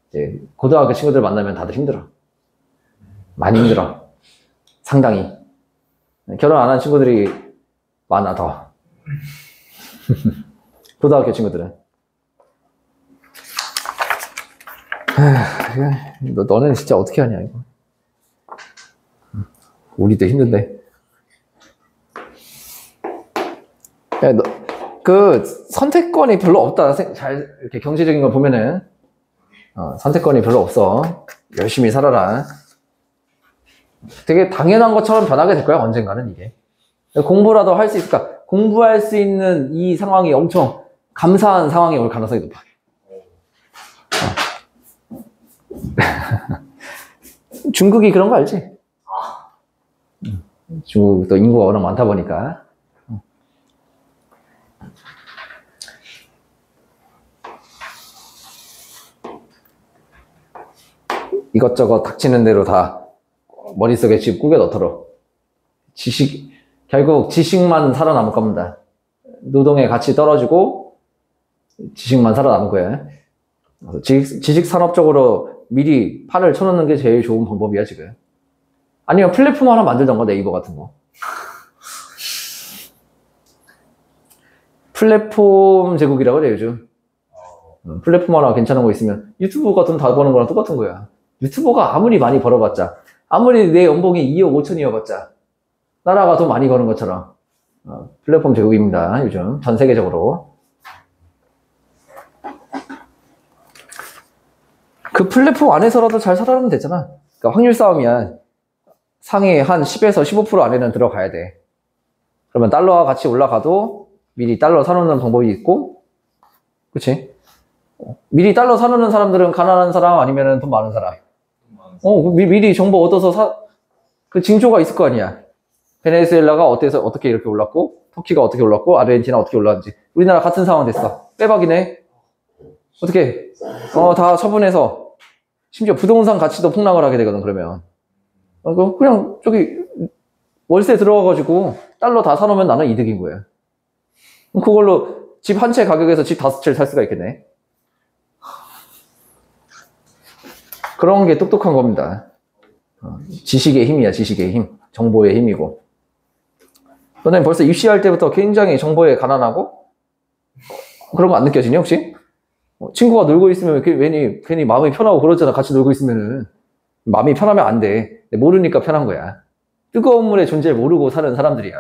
이제, 고등학교 친구들 만나면 다들 힘들어. 많이 힘들어. 상당히. 결혼 안 한 친구들이 많아, 더. 고등학교 친구들은. 너는 진짜 어떻게 하냐, 이거. 우리도 힘든데. 야, 선택권이 별로 없다. 잘, 이렇게 경제적인 거 보면은, 선택권이 별로 없어. 열심히 살아라. 되게 당연한 것처럼 변하게 될 거야, 언젠가는 이게. 공부라도 할 수 있을까? 공부할 수 있는 이 상황이 엄청 감사한 상황이 올 가능성이 높아. 중국이 그런 거 알지? 중국도 인구가 워낙 많다 보니까. 이것저것 닥치는 대로 다 머릿속에 집 꾸겨 넣도록. 결국 지식만 살아남을 겁니다. 노동의 가치 떨어지고 지식만 살아남을 거야. 지식 산업 쪽으로 미리 팔을 쳐놓는 게 제일 좋은 방법이야, 지금. 아니면 플랫폼 하나 만들던가, 네이버 같은 거. 플랫폼 제국이라고 그래, 요즘. 플랫폼 하나 괜찮은 거 있으면 유튜브가 돈 다 버는 거랑 똑같은 거야. 유튜버가 아무리 많이 벌어봤자, 아무리 내 연봉이 2억 5천이어봤자, 나라가 돈 많이 버는 것처럼. 플랫폼 제국입니다, 요즘. 전 세계적으로. 그 플랫폼 안에서라도 잘 살아가면 되잖아. 그러니까 확률 싸움이야. 상위 한 10에서 15% 안에는 들어가야 돼. 그러면 달러와 같이 올라가도 미리 달러 사놓는 방법이 있고, 그치? 미리 달러 사놓는 사람들은 가난한 사람 아니면 돈 많은 사람. 미리 정보 얻어서 그 징조가 있을 거 아니야. 베네수엘라가 어떻게 이렇게 올랐고, 터키가 어떻게 올랐고, 아르헨티나 어떻게 올랐는지. 우리나라 같은 상황 됐어. 빼박이네. 어떻게? 다 처분해서. 심지어 부동산 가치도 폭락을 하게 되거든, 그러면. 그냥 월세 들어가가지고 달러 다 사놓으면 나는 이득인 거야. 그걸로 집 한 채 가격에서 집 5채를 살 수가 있겠네. 그런 게 똑똑한 겁니다. 지식의 힘이야, 지식의 힘. 정보의 힘이고. 너네 벌써 입시할 때부터 굉장히 정보에 가난하고? 그런 거 안 느껴지니, 혹시? 친구가 놀고 있으면 괜히 마음이 편하고 그러잖아, 같이 놀고 있으면은. 마음이 편하면 안 돼. 모르니까 편한 거야. 뜨거운 물의 존재를 모르고 사는 사람들이야.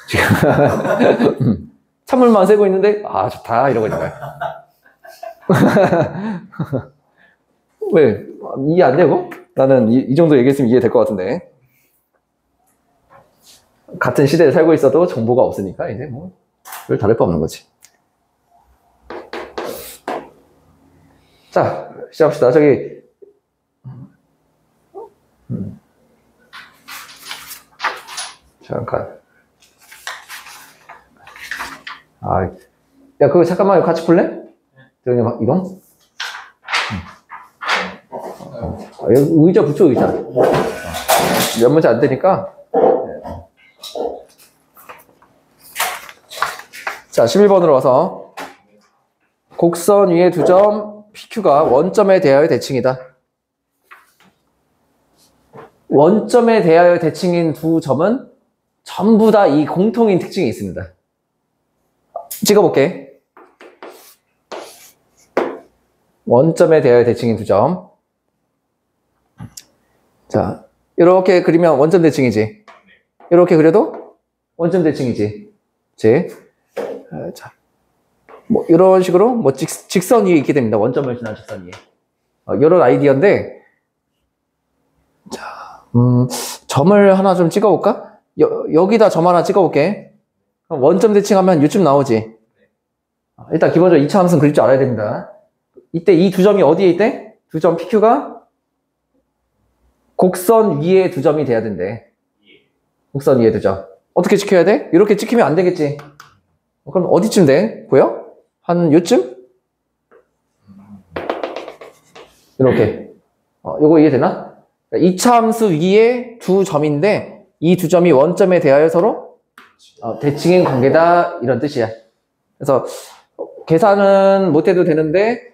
지금. 찬물만 쐬고 있는데, 좋다, 이러고 있는 거야. 왜? 이해 안 되고? 나는 이 정도 얘기했으면 이해될 것 같은데. 같은 시대에 살고 있어도 정보가 없으니까, 이제 별 다를 거 없는 거지. 자, 시작합시다. 잠깐. 야, 그거 잠깐만 같이 볼래? 이동? 여기 의자 붙여, 의자. 몇 문제 안 되니까. 자, 11번으로 와서. 곡선 위에 두 점 PQ가 원점에 대하여 대칭이다. 원점에 대하여 대칭인 두 점은 전부 다 이 공통인 특징이 있습니다. 찍어볼게. 원점에 대하여 대칭인 두 점. 자, 이렇게 그리면 원점 대칭이지. 이렇게 그려도 원점 대칭이지. 그치? 자, 뭐 이런 식으로 뭐 직선 위에 있게 됩니다. 원점을 지난 직선 위에. 이런 아이디어인데, 자, 점을 하나 좀 찍어볼까? 여기다 점 하나 찍어볼게. 그럼 원점 대칭하면 요쯤 나오지. 일단 기본적으로 2차 함수는 그릴 줄 알아야 됩니다. 이때 이 두 점이 어디에 있대? 두 점 PQ가 곡선 위에 두 점이 돼야 된대. 곡선 위에 두 점. 어떻게 찍혀야 돼? 이렇게 찍히면 안 되겠지. 그럼 어디쯤 돼? 보여? 한 요쯤? 이렇게. 요거 이해되나? 2차 함수 위에 두 점인데 이 두 점이 원점에 대하여 서로 대칭인 관계다, 이런 뜻이야. 그래서 계산은 못해도 되는데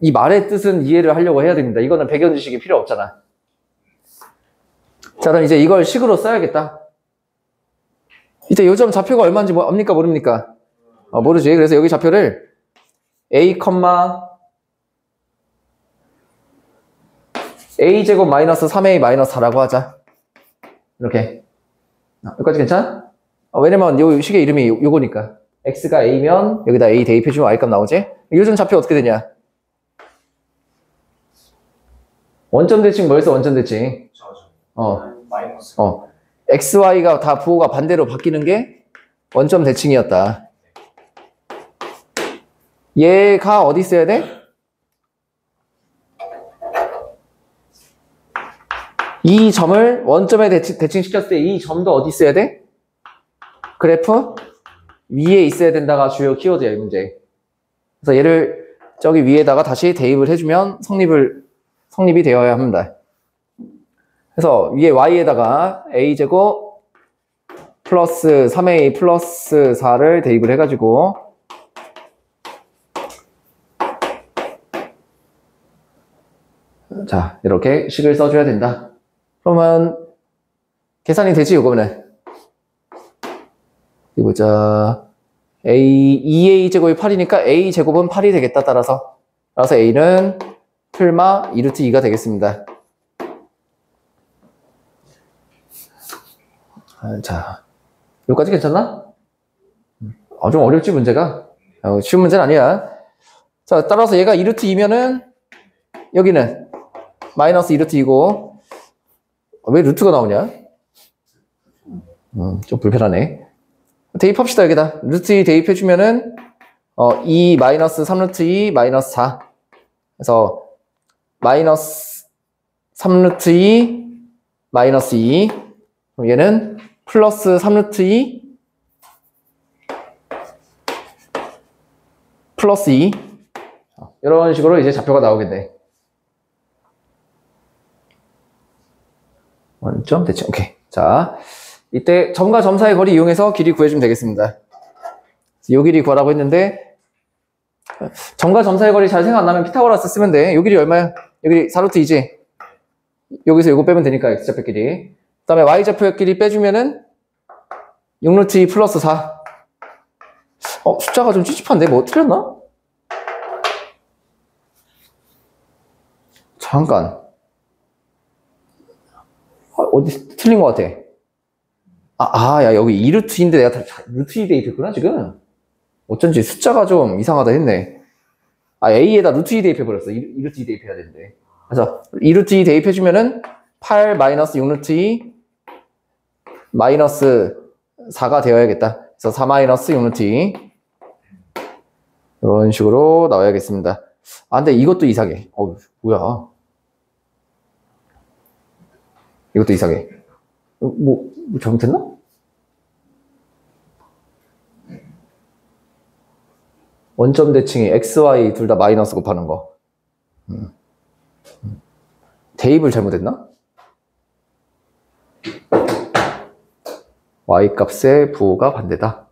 이 말의 뜻은 이해를 하려고 해야 됩니다. 이거는 배경 지식이 필요 없잖아. 자, 그럼 이제 이걸 식으로 써야겠다. 이때 요점 좌표가 얼마인지 압니까, 모릅니까? 모르지. 그래서 여기 좌표를 a제곱 마이너스 3a 마이너스 4라고 하자. 이렇게. 여기까지 괜찮아? 왜냐면 요 식의 이름이 요거니까. x가 a면 여기다 a 대입해주면 y값 나오지? 요즘 좌표 어떻게 되냐? 원점 대칭 뭐였어, 원점 대칭? 마이너스. xy가 다 부호가 반대로 바뀌는 게 원점 대칭이었다. 얘가 어디 있어야 돼? 이 점을 원점에 대칭시켰을 때 이 점도 어디 있어야 돼? 그래프 위에 있어야 된다가 주요 키워드야, 이 문제. 그래서 얘를 저기 위에다가 다시 대입을 해주면 성립이 되어야 합니다. 그래서 위에 y에다가 a제곱 플러스 3a 플러스 4를 대입을 해가지고 자, 이렇게 식을 써줘야 된다. 그러면 계산이 되지, 이거는. 이거 보자. 2a제곱이 8이니까 a제곱은 8이 되겠다, 따라서 a는 풀마 2루트 2가 되겠습니다. 자, 여기까지 괜찮나? 좀 어렵지, 문제가? 쉬운 문제는 아니야. 자, 따라서 얘가 2루트 2면은 여기는 마이너스 2루트 2고 왜 루트가 나오냐? 좀 불편하네. 대입합시다, 여기다. 루트 2 대입해주면은 2 마이너스 3루트 2 마이너스 4. 그래서 마이너스 3루트 2 마이너스 2. 그럼 얘는 플러스 3루트 2 플러스 2. 이런 식으로 이제 좌표가 나오겠네. 원점 대칭. 오케이. 자, 이때 점과 점 사이의 거리 이용해서 길이 구해주면 되겠습니다. 요 길이 구하라고 했는데 점과 점 사이의 거리 잘 생각 안 나면 피타고라스 쓰면 돼. 요 길이 얼마야? 요 길이 4루트 2지. 여기서 요거 빼면 되니까 x좌표 길이. 그 다음에 y좌표 길이 빼주면은 6루트 2 플러스 4. 숫자가 좀 찝찝한데? 뭐 틀렸나? 잠깐. 어디 틀린 것 같아. 야, 여기 2루트인데 내가 다 루트 2 대입했구나, 지금. 어쩐지 숫자가 좀 이상하다 했네. A에다 루트 2 대입해버렸어. 2루트 2 대입해야 되는데. 그래서 2루트 2 대입해주면은 8 마이너스 6루트 2 마이너스 4가 되어야겠다. 그래서 4 마이너스 6루트 2. 이런 식으로 나와야겠습니다. 근데 이것도 이상해. 뭐야. 이것도 이상해. 뭐 잘못했나? 원점 대칭이 x, y 둘 다 마이너스 곱하는 거. 대입을 잘못했나? y값의 부호가 반대다.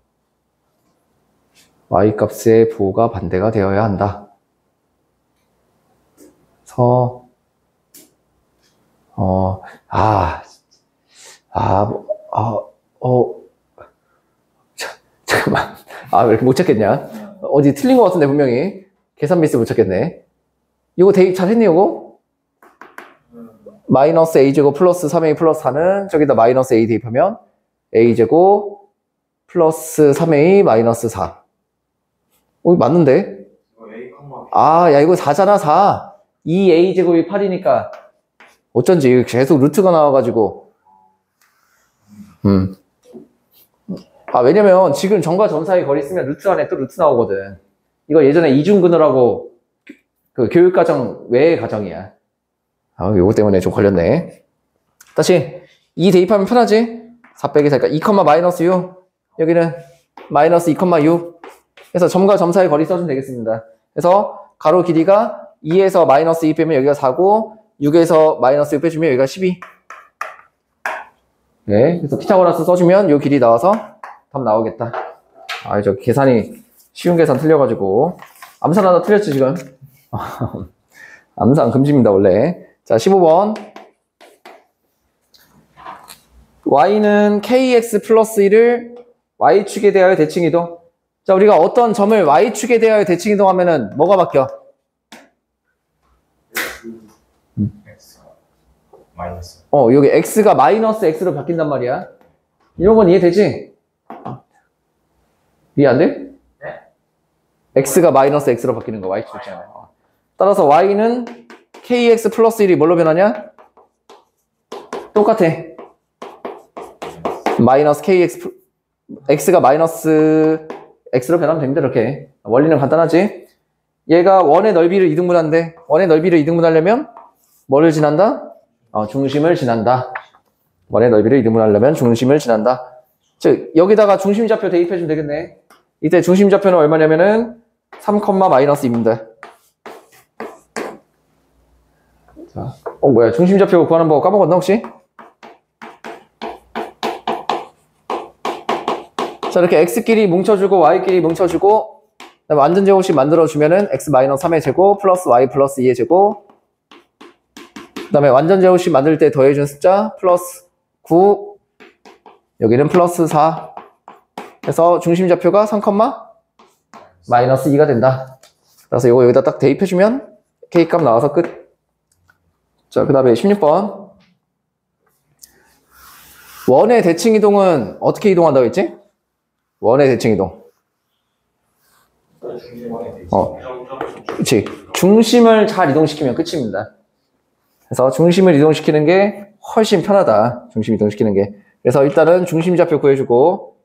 y값의 부호가 반대가 되어야 한다. 그래서 잠깐만. 왜 이렇게 못 찾겠냐? 어디 틀린 것 같은데, 분명히. 계산 미스 못 찾겠네. 이거 대입 잘 했니, 이거? 마이너스 a제곱 플러스 3a 플러스 4는 저기다 마이너스 a 대입하면 a제곱 플러스 3a 마이너스 4. 맞는데? 야, 이거 4잖아, 4. 2a제곱이 8이니까. 어쩐지 계속 루트가 나와가지고. 왜냐면 지금 점과 점 사이 거리 쓰면 루트 안에 또 루트 나오거든. 이거 예전에 이중근호라고 그 교육과정 외의 과정이야. 요거 때문에 좀 걸렸네. 다시 2 대입하면 편하지? 4 빼기 4니까 2, 마이너스 6. 여기는 마이너스 2,6. 그래서 점과 점 사이 거리 써주면 되겠습니다. 그래서 가로 길이가 2에서 마이너스 2 빼면 여기가 4고 6에서 마이너스 6 빼주면 여기가 12. 네, 그래서 피타고라스 써주면 요 길이 나와서 답 나오겠다. 저 계산이 쉬운 계산 틀려가지고 암산 하나 틀렸지 지금. 암산 금지입니다 원래. 자, 15번. y는 kx 플러스 1을 y축에 대하여 대칭 이동. 자, 우리가 어떤 점을 y축에 대하여 대칭 이동하면은 뭐가 바뀌어? 마이너스. 여기 x가 마이너스 x로 바뀐단 말이야. 이런 건 이해되지? 이해 안 돼? 네. x가 마이너스 x로 바뀌는 거 y축 있잖아요. 따라서 y는 kx 플러스 1이 뭘로 변하냐? 똑같아. 마이너스 kx, x가 마이너스 x로 변하면 됩니다. 이렇게. 원리는 간단하지? 얘가 원의 넓이를 이등분하는데 원의 넓이를 이등분하려면 뭐를 지난다? 중심을 지난다. 원의 넓이를 이등분하려면 중심을 지난다. 즉 여기다가 중심좌표 대입해주면 되겠네. 이때 중심좌표는 얼마냐면은 3, 마이너스 2입니다. 자, 뭐야 중심좌표 구하는 법 까먹었나 혹시? 자, 이렇게 x끼리 뭉쳐주고 y끼리 뭉쳐주고 그다음에 완전 제곱식 만들어주면은 x-3의 제곱 플러스 y 플러스 2의 제곱 그 다음에 완전 제곱식 만들 때 더해준 숫자 플러스 9 여기는 플러스 4 그래서 중심좌표가 3, 마이너스 2가 된다. 그래서 이거 여기다 딱 대입해주면 k값 나와서 끝. 자, 그 다음에 16번 원의 대칭 이동은 어떻게 이동한다고 했지? 원의 대칭 이동. 그렇지. 중심을 잘 이동시키면 끝입니다. 그래서 중심을 이동시키는 게 훨씬 편하다. 중심 이동시키는 게. 그래서 일단은 중심좌표 구해주고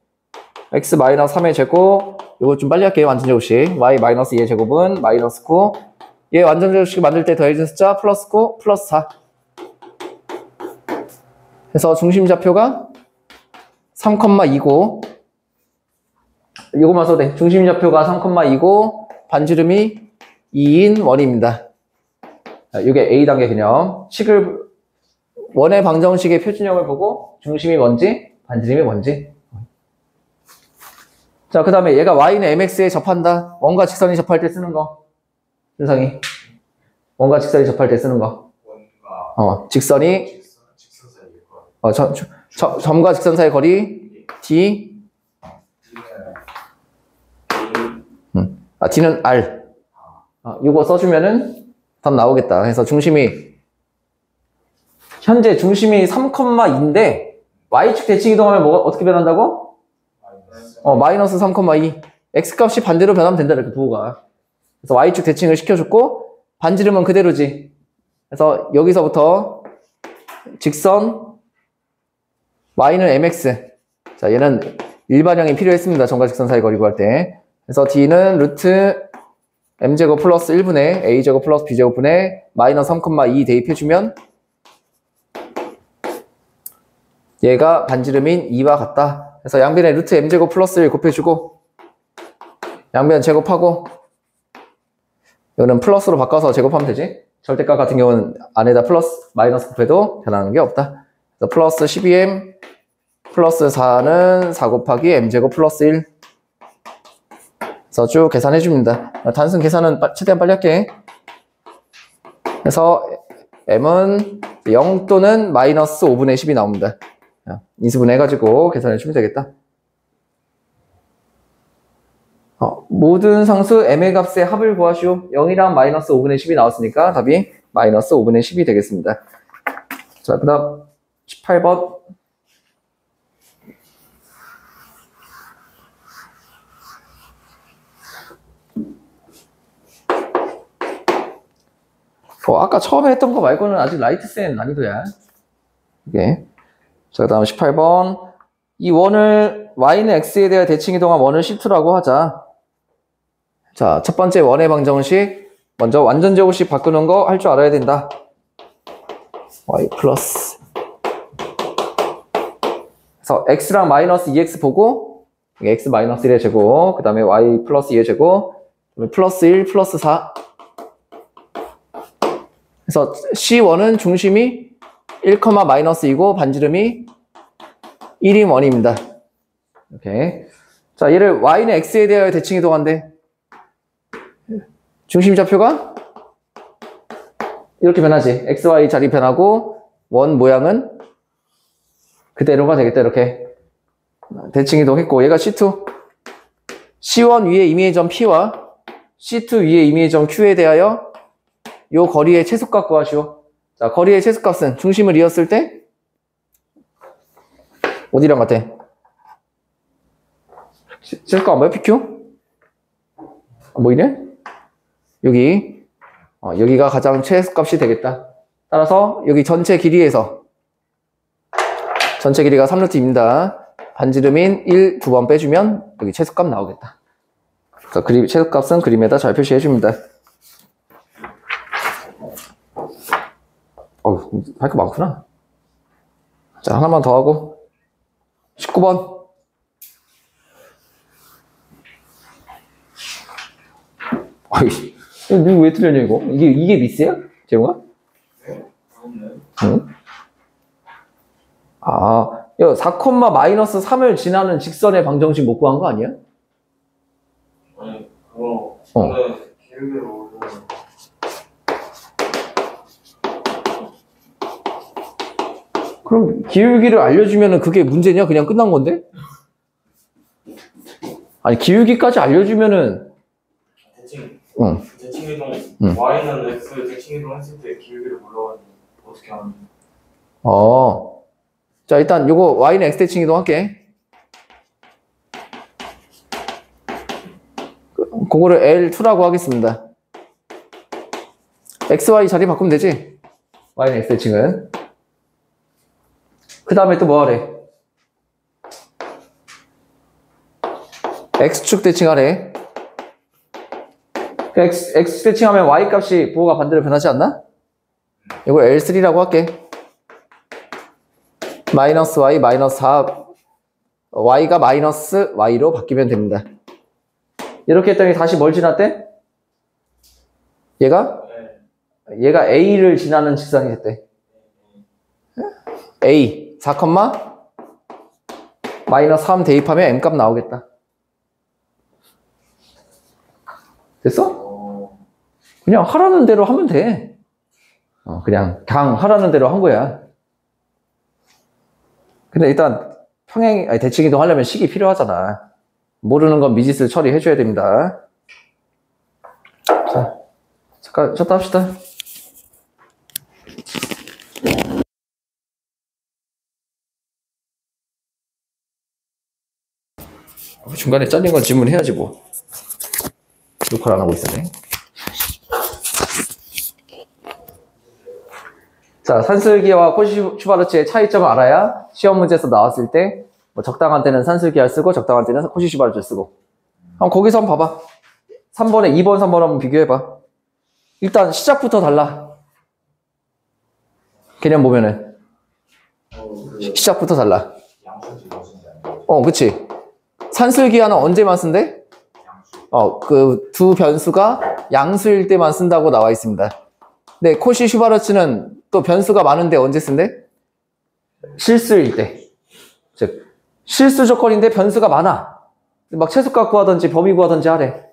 x-3의 제곱 이거 좀 빨리 할게요. 완전 제곱식 y-2의 제곱은 마이너스 9 얘 완전 제곱식 만들 때 더해진 숫자 플러스 9 플러스 4 그래서 중심좌표가 3,2고 이거만 써도 돼. 중심좌표가 3,2고 반지름이 2인 원입니다. 이게 A단계 개념. 식을 원의 방정식의 표준형을 보고 중심이 뭔지 반지름이 뭔지. 자, 그 다음에 얘가 y는 mx에 접한다. 원과 직선이 접할 때 쓰는 거. 윤상이 원과 직선이 접할 때 쓰는 거. 직선이 점과 직선 사이 거리 d d는 r. 이거 써주면은 답 나오겠다. 그래서 중심이 현재 중심이 3,2인데 y축 대칭 이동하면 뭐가 어떻게 변한다고? 마이너스 3,2. x값이 반대로 변하면 된다. 이렇게 부호가. 그래서 y축 대칭을 시켜줬고 반지름은 그대로지. 그래서 여기서부터 직선 y는 mx. 자, 얘는 일반형이 필요했습니다. 점과 직선 사이 거리 구할 때. 그래서 d는 루트 m제곱 플러스 1분의 a제곱 플러스 b제곱분의 마이너스 3,2 대입해주면 얘가 반지름인 2와 같다. 그래서 양변에 루트 m제곱 플러스 1 곱해주고 양변 제곱하고 이거는 플러스로 바꿔서 제곱하면 되지. 절대값 같은 경우는 안에다 플러스, 마이너스 곱해도 변하는 게 없다. 그래서 플러스 12m 플러스 4는 4 곱하기 m제곱 플러스 1. 그래서 쭉 계산해 줍니다. 단순 계산은 최대한 빨리 할게. 그래서 m은 0 또는 마이너스 5분의 10이 나옵니다. 인수분해해가지고 계산해 주면 되겠다. 모든 상수 m의 값의 합을 구하시오. 0이랑 마이너스 5분의 10이 나왔으니까 답이 마이너스 5분의 10이 되겠습니다. 자, 그 다음 18번. 아까 처음에 했던 거 말고는 아직 라이트 센 난이도야. 이게. 자, 그 다음 18번. 이 원을, y는 x에 대해 대칭이동한 원을 C2라고 하자. 자, 첫 번째 원의 방정식. 먼저 완전 제곱식 바꾸는 거 할 줄 알아야 된다. y 플러스. 그래서 x랑 마이너스 2x 보고, x 마이너스 1의 제곱, 그 다음에 y 플러스 2의 제곱, 플러스 1, 플러스 4. 그래서 C1은 중심이 1, 마이너스 2고 반지름이 1인 원입니다. 이렇게. 자, 얘를 y는 x에 대하여 대칭 이동한대. 중심 좌표가 이렇게 변하지. x, y 자리 변하고 원 모양은 그대로가 되겠다. 이렇게 대칭 이동했고 얘가 C2. C1 위에 임의의 점 P와 C2 위에 임의의 점 Q에 대하여 요 거리의 최소값 구하시오. 자, 거리의 최소값은 중심을 이었을 때 어디랑 같아? 최소값 안 보여? PQ? 안 보이네? 여기 여기가 가장 최소값이 되겠다. 따라서 여기 전체 길이에서 전체 길이가 3루트입니다. 반지름인 1 두 번 빼주면 여기 최소값 나오겠다. 그래서 최소값은 그림에다 잘 표시해 줍니다. 할 거 많구나. 자, 하나만 더 하고 19번. 이거 왜 틀렸냐 이거? 이게 미스야? 재용아? 네? 응? 아, 4, 마이너스 3을 지나는 직선의 방정식 못 구한 거 아니야? 아니 그거 저는 기울기로 그럼 기울기를 알려주면은 그게 문제냐? 그냥 끝난 건데? 아니, 기울기까지 알려주면은 대칭이동 응. y는 x 대칭이동 했을 때 기울기를 몰라가지고 어떻게 하는? 자, 일단 요거 y는 x 대칭 이동할게. 그거를 L2라고 하겠습니다. xy 자리 바꾸면 되지? y는 x 대칭은. 그 다음에 또 뭐 하래? x축 대칭하래. x 대칭하면 y 값이 부호가 반대로 변하지 않나? 이걸 L3라고 할게. 마이너스 y, 마이너스 4, y가 마이너스 y로 바뀌면 됩니다. 이렇게 했더니 다시 뭘 지났대? 얘가 a를 지나는 직선이 됐대. a 4, 마이너스 3 대입하면 m값 나오겠다. 됐어? 그냥 하라는 대로 하면 돼. 그냥 하라는 대로 한 거야. 근데 일단 대칭 이동 하려면 식이 필요하잖아. 모르는 건 미지수 처리해줘야 됩니다. 자, 잠깐 쉬었다 합시다. 중간에 잘린 건 질문해야지 뭐. 녹화를 안 하고 있었네. 자, 산술기와 코시슈바르츠의 차이점을 알아야 시험 문제에서 나왔을 때 뭐 적당한 때는 산술기를 쓰고 적당한 때는 코시슈바르츠를 쓰고. 그럼 거기서 한번 봐봐. 3번에 2번, 3번 한번 비교해봐. 일단 시작부터 달라. 개념 보면은 시작부터 달라. 양수지 무슨 그치. 산술기하는 언제만 쓴대? 그 두 변수가 양수일 때만 쓴다고 나와 있습니다. 네, 코시 슈바르츠는 또 변수가 많은데 언제 쓴대? 실수일 때. 즉, 실수 조건인데 변수가 많아. 막 최소값 구하든지 범위 구하든지 하래.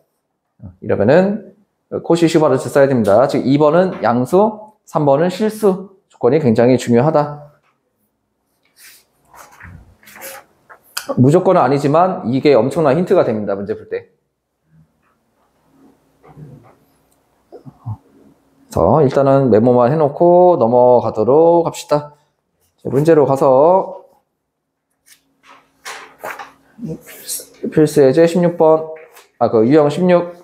이러면은 코시 슈바르츠 써야 됩니다. 즉 2번은 양수, 3번은 실수 조건이 굉장히 중요하다. 무조건은 아니지만 이게 엄청난 힌트가 됩니다. 문제 풀 때. 그래서 일단은 메모만 해놓고 넘어가도록 합시다. 문제로 가서 필수 예제 16번 유형 16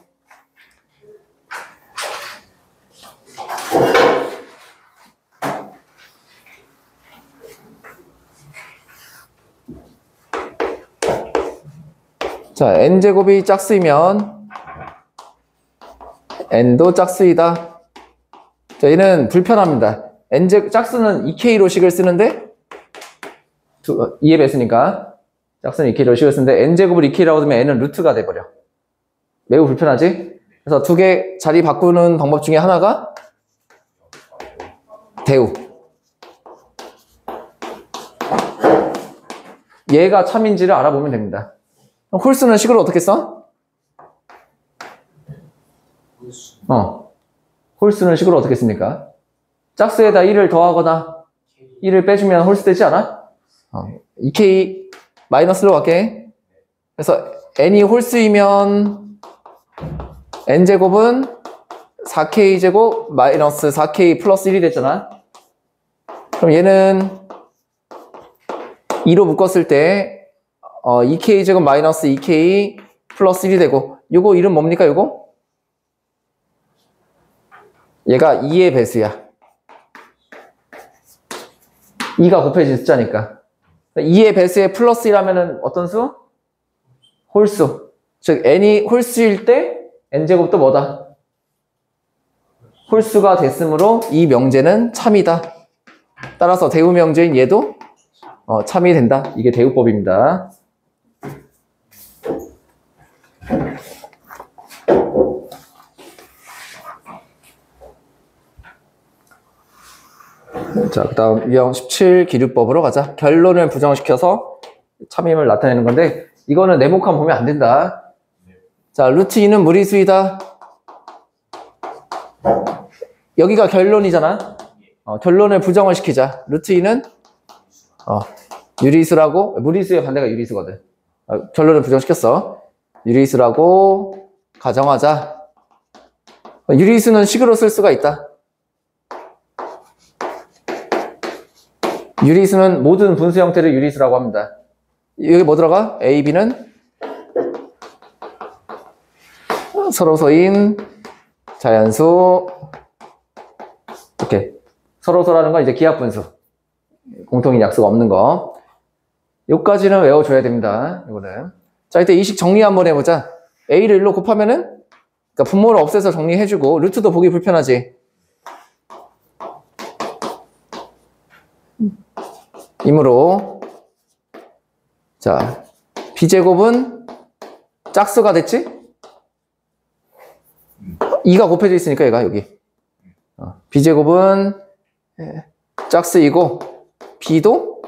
자, n제곱이 짝수이면 n도 짝수이다. 자, 얘는 불편합니다. 짝수는 2K로식을 쓰는데 2의 배수니까 짝수는 2K로식을 쓰는데 n제곱을 2K라고 두면 n은 루트가 돼버려. 매우 불편하지? 그래서 두 개 자리 바꾸는 방법 중에 하나가 대우. 얘가 참인지를 알아보면 됩니다. 홀수는 식으로 어떻게 써? 홀수는 식으로 어떻게 씁니까? 짝수에다 1을 더하거나 1을 빼주면 홀수 되지 않아? 2K 마이너스로 갈게. 그래서 n이 홀수이면 n제곱은 4K제곱 마이너스 4K 플러스 1이 됐잖아. 그럼 얘는 2로 묶었을 때 2K제곱 마이너스 2K 플러스 1이 되고 요거 이름 뭡니까 요거? 얘가 2의 배수야. 2가 곱해진 숫자니까. 2의 배수에 플러스 1하면은 어떤 수? 홀수. 즉 n이 홀수일 때 n제곱도 뭐다? 홀수가 됐으므로 이 명제는 참이다. 따라서 대우 명제인 얘도 참이 된다. 이게 대우법입니다. 자, 그 다음 유형 17 기류법으로 가자. 결론을 부정시켜서 참임을 나타내는 건데 이거는 네모칸 보면 안 된다. 자, 루트 2는 무리수이다. 여기가 결론이잖아. 결론을 부정을 시키자. 루트 2는 유리수라고, 무리수의 반대가 유리수거든. 결론을 부정시켰어. 유리수라고 가정하자. 유리수는 식으로 쓸 수가 있다. 유리수는 모든 분수 형태를 유리수라고 합니다. 여기 뭐 들어가? A, B는 서로서인 자연수. 이렇게 서로서라는 건 이제 기하분수. 공통인 약수가 없는 거. 요까지는 외워줘야 됩니다. 이거는. 자, 이때 이식 정리 한번 해보자. A를 1로 곱하면은, 그러니까 분모를 없애서 정리해주고, 루트도 보기 불편하지. 이므로, 자, B제곱은 짝수가 됐지? 2가 곱해져 있으니까 얘가 여기. B제곱은 짝수이고, B도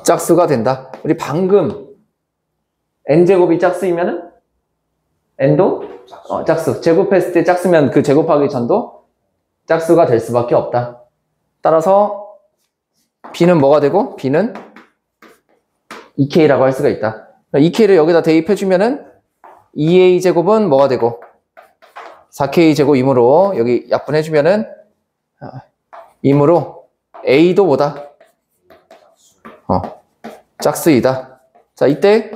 짝수가 된다. 우리 방금 n제곱이 짝수이면은 n도 짝수. 제곱했을 때 짝수면 그 제곱하기 전도 짝수가 될 수밖에 없다. 따라서 B는 뭐가 되고 B는 2K라고 할 수가 있다. 2K를 여기다 대입해주면은 2A제곱은 뭐가 되고 4K제곱이므로 여기 약분해주면은 이므로 A도 뭐다? 짝수이다. 자, 이때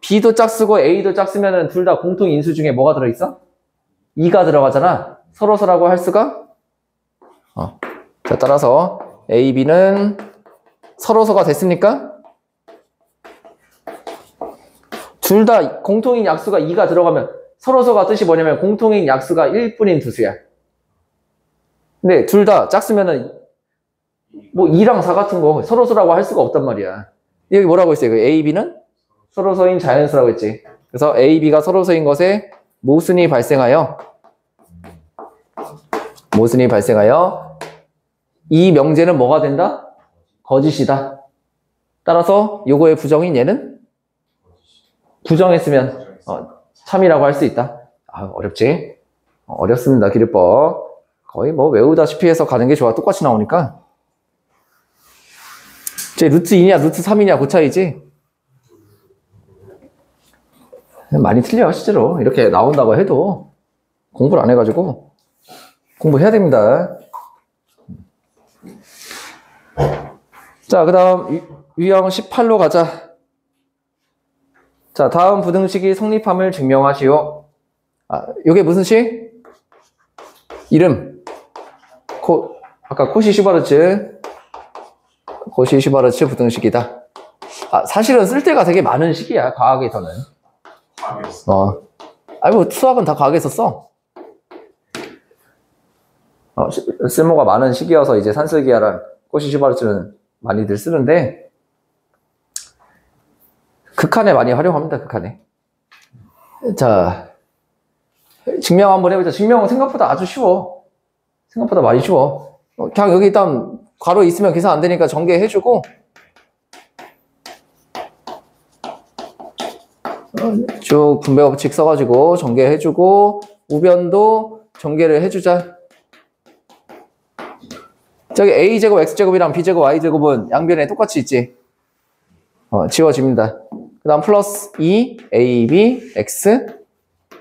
B도 짝수고 A도 짝수면은 둘 다 공통 인수 중에 뭐가 들어있어? 2가 들어가잖아. 서로서라고 할 수가? 자, 따라서 A, B는 서로서가 됐으니까 둘 다 공통인 약수가 2가 들어가면 서로서가 뜻이 뭐냐면 공통인 약수가 1뿐인 두 수야. 근데 둘 다 짝수면은 뭐 2랑 4 같은 거 서로서라고 할 수가 없단 말이야. 여기 뭐라고 했어요? A, B는 서로서인 자연수라고 했지. 그래서 A, B가 서로서인 것에 모순이 발생하여 무슨 일이 발생하여 이 명제는 뭐가 된다? 거짓이다. 따라서 요거의 부정인 얘는 부정했으면 참이라고 할 수 있다. 아, 어렵지? 어렵습니다. 기르법. 거의 뭐 외우다시피 해서 가는 게 좋아. 똑같이 나오니까. 제 루트 2냐 루트 3이냐 그 차이지. 많이 틀려요 실제로. 이렇게 나온다고 해도 공부를 안 해가지고 공부해야 됩니다. 자, 그 다음 유형 18로 가자. 자, 다음 부등식이 성립함을 증명하시오. 아, 요게 무슨 식? 이름. 아까 코시-슈바르츠 부등식이다. 아, 사실은 쓸 데가 되게 많은 식이야, 과학에서는. 아니, 뭐, 수학은 다 과학에서 써. 쓸모가 많은 식이어서 이제 산슬기하랑 코시-슈바르츠는 많이들 쓰는데, 극한에 많이 활용합니다, 극한에. 자, 증명 한번 해보자. 증명은 생각보다 아주 쉬워. 생각보다 많이 쉬워. 그냥 여기 일단 괄호 있으면 계산 안 되니까 전개해주고, 쭉 분배 법칙 써가지고 전개해주고, 우변도 전개를 해주자. 저기 a제곱 x제곱이랑 b제곱 y제곱은 양변에 똑같이 있지. 지워집니다. 그 다음 플러스 2ab x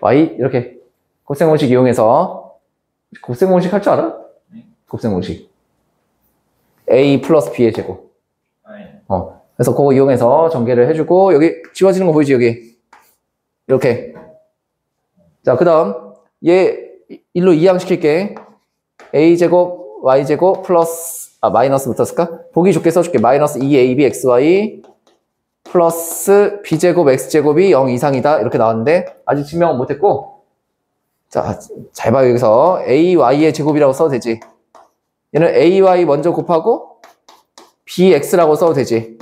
y 이렇게 곱셈공식 이용해서 곱셈공식 할 줄 알아? 곱셈공식 a 플러스 b의 제곱. 그래서 그거 이용해서 전개를 해주고, 여기 지워지는 거 보이지 여기 이렇게. 자, 그 다음 얘 일로 이항시킬게. a제곱 y제곱 플러스 마이너스부터 쓸까? 보기 좋게 써줄게. 마이너스 2ab xy 플러스 b제곱 x제곱이 0 이상이다 이렇게 나왔는데 아직 증명은 못했고, 자, 잘 봐요. 여기서 ay의 제곱이라고 써도 되지. 얘는 ay 먼저 곱하고 bx라고 써도 되지.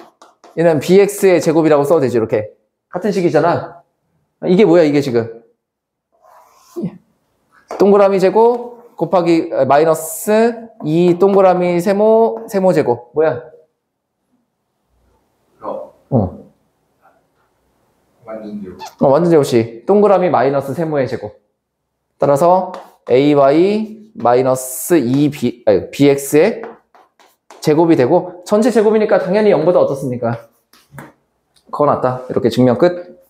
얘는 bx의 제곱이라고 써도 되지. 이렇게 같은 식이잖아. 이게 뭐야 이게 지금 동그라미 제곱 곱하기 마이너스 2 동그라미 세모 제곱 뭐야? 완전 제곱식. 동그라미 마이너스 세모의 제곱. 따라서 ay 마이너스 2bx의 제곱이 되고, 전체 제곱이니까 당연히 0보다 어떻습니까? 그거 낫다. 이렇게 증명 끝.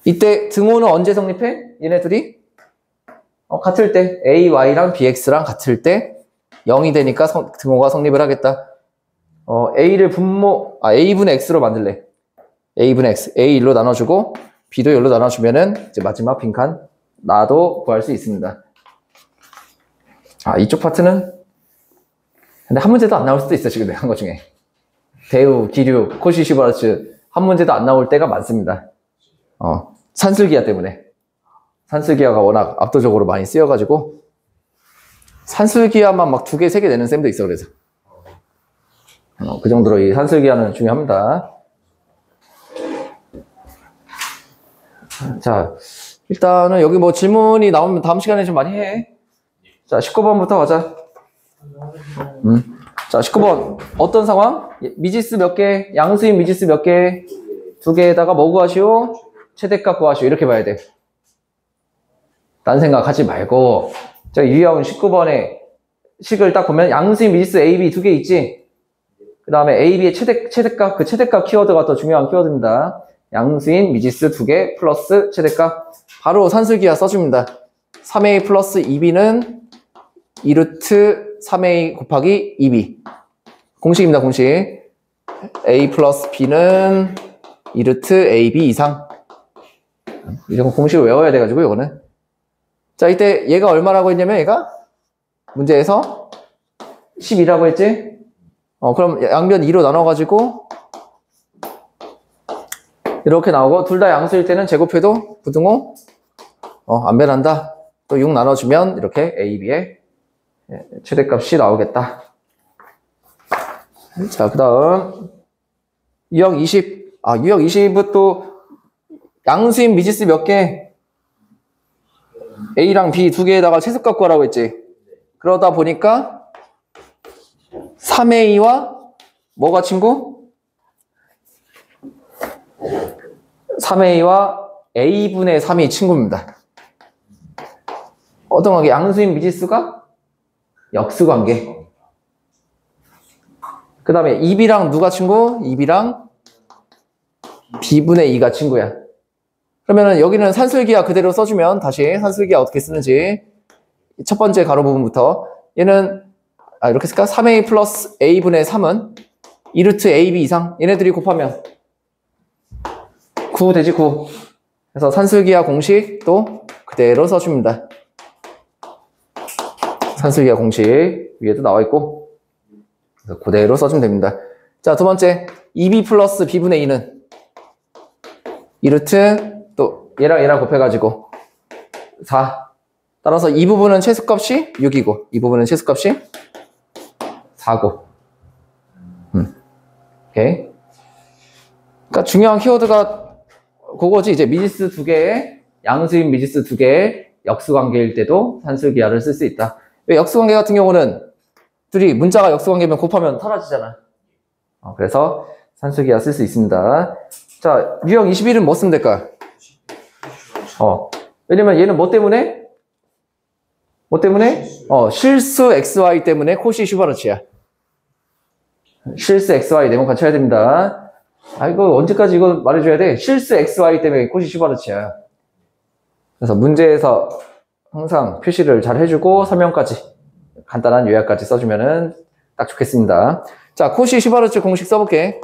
이때 등호는 언제 성립해? 얘네들이 같을 때, ay랑 bx랑 같을 때 0이 되니까 등호가 성립을 하겠다. a를 a분의 x로 만들래. a분의 x, a 1로 나눠주고 b도 1로 나눠주면은 이제 마지막 빈칸 나도 구할 수 있습니다. 이쪽 파트는 근데 한 문제도 안 나올 수도 있어. 지금 내가 한 것 중에 대우, 기류, 코시-슈바르츠 한 문제도 안 나올 때가 많습니다. 산술기하 때문에. 산술기하가 워낙 압도적으로 많이 쓰여가지고 산술기하만 막 2개, 3개 내는 쌤도 있어. 그래서 그 정도로 이 산술기하는 중요합니다. 자, 일단은 여기 뭐 질문이 나오면 다음 시간에 좀 많이 해. 자, 19번부터 가자. 자, 19번. 어떤 상황? 미지수 몇 개? 양수인 미지수 몇 개? 2개에다가 뭐 구하시오? 최대값 구하시오. 이렇게 봐야 돼. 딴 생각하지 말고. 자, 유형 19번에 식을 딱 보면 양수인 미지수 A, B 2개 있지? 그 다음에 A, B의 최대값, 그 최대값 키워드가 더 중요한 키워드입니다. 양수인 미지수 2개 플러스 최대값. 바로 산술기하 써줍니다. 3A 플러스 2B는 2루트 3A 곱하기 2B. 공식입니다, 공식. A 플러스 B는 2루트 AB 이상. 이런 공식을 외워야 돼가지고, 이거는. 자, 이때 얘가 얼마라고 했냐면, 얘가 문제에서 12라고 했지? 그럼 양변 2로 나눠가지고, 이렇게 나오고, 둘 다 양수일 때는 제곱해도 부등호 안 변한다. 또 6 나눠주면 이렇게 A, B의 최대값이 나오겠다. 자, 그 다음 유형 20. 유형 20은 또 양수인 미지수 몇 개? A랑 B 두 개에다가 최소값 구하라고 했지. 그러다 보니까 3A와 뭐가 친구? 3A와 A분의 3이 친구입니다. 어떤 관계? 양수인 미지수가 역수관계. 그 다음에 2B랑 누가 친구? 2B랑 B분의 2가 친구야. 그러면은 여기는 산술기하 그대로 써주면 다시 산술기하 어떻게 쓰는지 첫 번째 가로 부분부터 얘는 이렇게 쓸까? 3A 플러스 A분의 3은 2루트 AB 이상 얘네들이 곱하면 9 되지 9. 그래서 산술기하 공식도 그대로 써줍니다. 산술기하 공식 위에도 나와 있고 그래서 그대로 써주면 됩니다. 자, 두 번째 2B 플러스 B분의 2는 2루트 또 얘랑 곱해가지고 4. 따라서 이 부분은 최소값이 6이고 이 부분은 최소값이 4고. 오케이. 그러니까 중요한 키워드가 그거지. 이제 미지수 두 개에 양수인 미지수 두 개의 역수관계일 때도 산술기하를 쓸 수 있다. 왜 역수관계 같은 경우는 둘이 문자가 역수관계면 곱하면 사라지잖아. 그래서 산술기하 쓸 수 있습니다. 자, 유형 21은 뭐 쓰면 될까? 왜냐면 얘는 뭐 때문에? 실수 XY 때문에 코시 슈바르츠야. 실수 XY 네모칸 쳐야 됩니다. 이거 언제까지 이거 말해줘야 돼? 실수 XY 때문에 코시 슈바르츠야. 그래서 문제에서 항상 표시를 잘 해주고 설명까지 간단한 요약까지 써주면은 딱 좋겠습니다. 자, 코시 슈바르츠 공식 써볼게.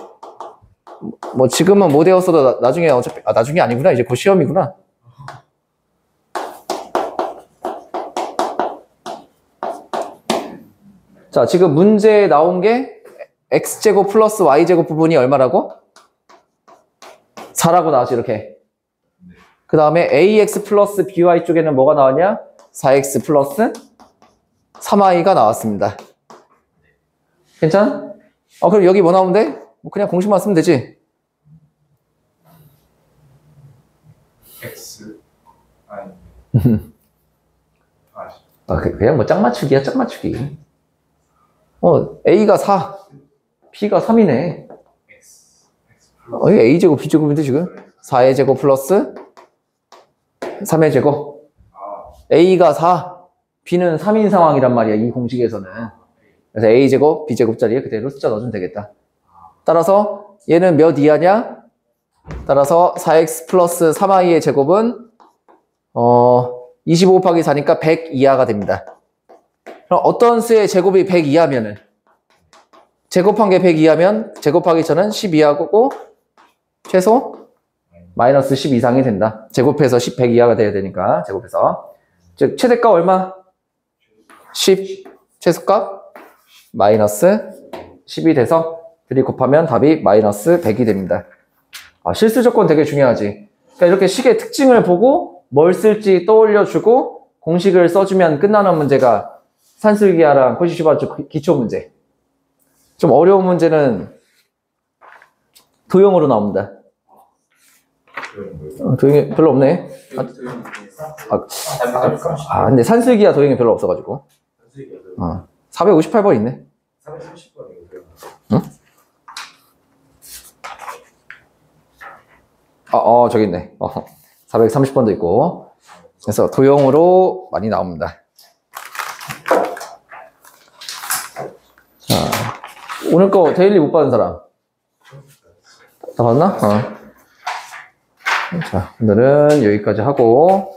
뭐 지금은 못 외웠어도 나중에 어차피 나중에 아니구나. 이제 곧 시험이구나. 자, 지금 문제에 나온 게 x제곱 플러스 y제곱 부분이 얼마라고? 4라고 나왔지 이렇게. 그 다음에 ax 플러스 by 쪽에는 뭐가 나왔냐? 4x 플러스 3y가 나왔습니다. 괜찮아? 그럼 여기 뭐 나오면 돼? 그냥 공식만 쓰면 되지. X 아니 그냥 뭐 짝맞추기야, 짝맞추기. A가 4, B가 3이네. 이게 A제곱, B제곱인데 지금? 4의 제곱 플러스 3의 제곱. A가 4, B는 3인 상황이란 말이야, 이 공식에서는. 그래서 A제곱, B제곱자리에 그대로 숫자 넣어주면 되겠다. 따라서 얘는 몇 이하냐? 따라서 4x 플러스 3i의 제곱은 25 곱하기 4니까 100 이하가 됩니다. 그럼 어떤 수의 제곱이 100 이하면은 제곱한 게 100 이하면 제곱하기 전은 10 이하고 최소 마이너스 10 이상이 된다. 제곱해서 10, 100 이하가 돼야 되니까 제곱해서. 즉 최대값 얼마? 10, 최소값 마이너스 10이 돼서 둘이 곱하면 답이 마이너스 100이 됩니다. 실수 조건 되게 중요하지. 그러니까 이렇게 식의 특징을 보고 뭘 쓸지 떠올려주고 공식을 써주면 끝나는 문제가 산술기하랑 코시 슈바르츠 기초 문제. 좀 어려운 문제는 도형으로 나옵니다. 도형이 별로 없네. 근데 산술기하 도형이 별로 없어가지고. 458번 있네. 430번이에요. 응? 저기 있네. 430번도 있고. 그래서 도형으로 많이 나옵니다. 자, 오늘 거 데일리 못 받은 사람? 다 받나? 자, 오늘은 여기까지 하고.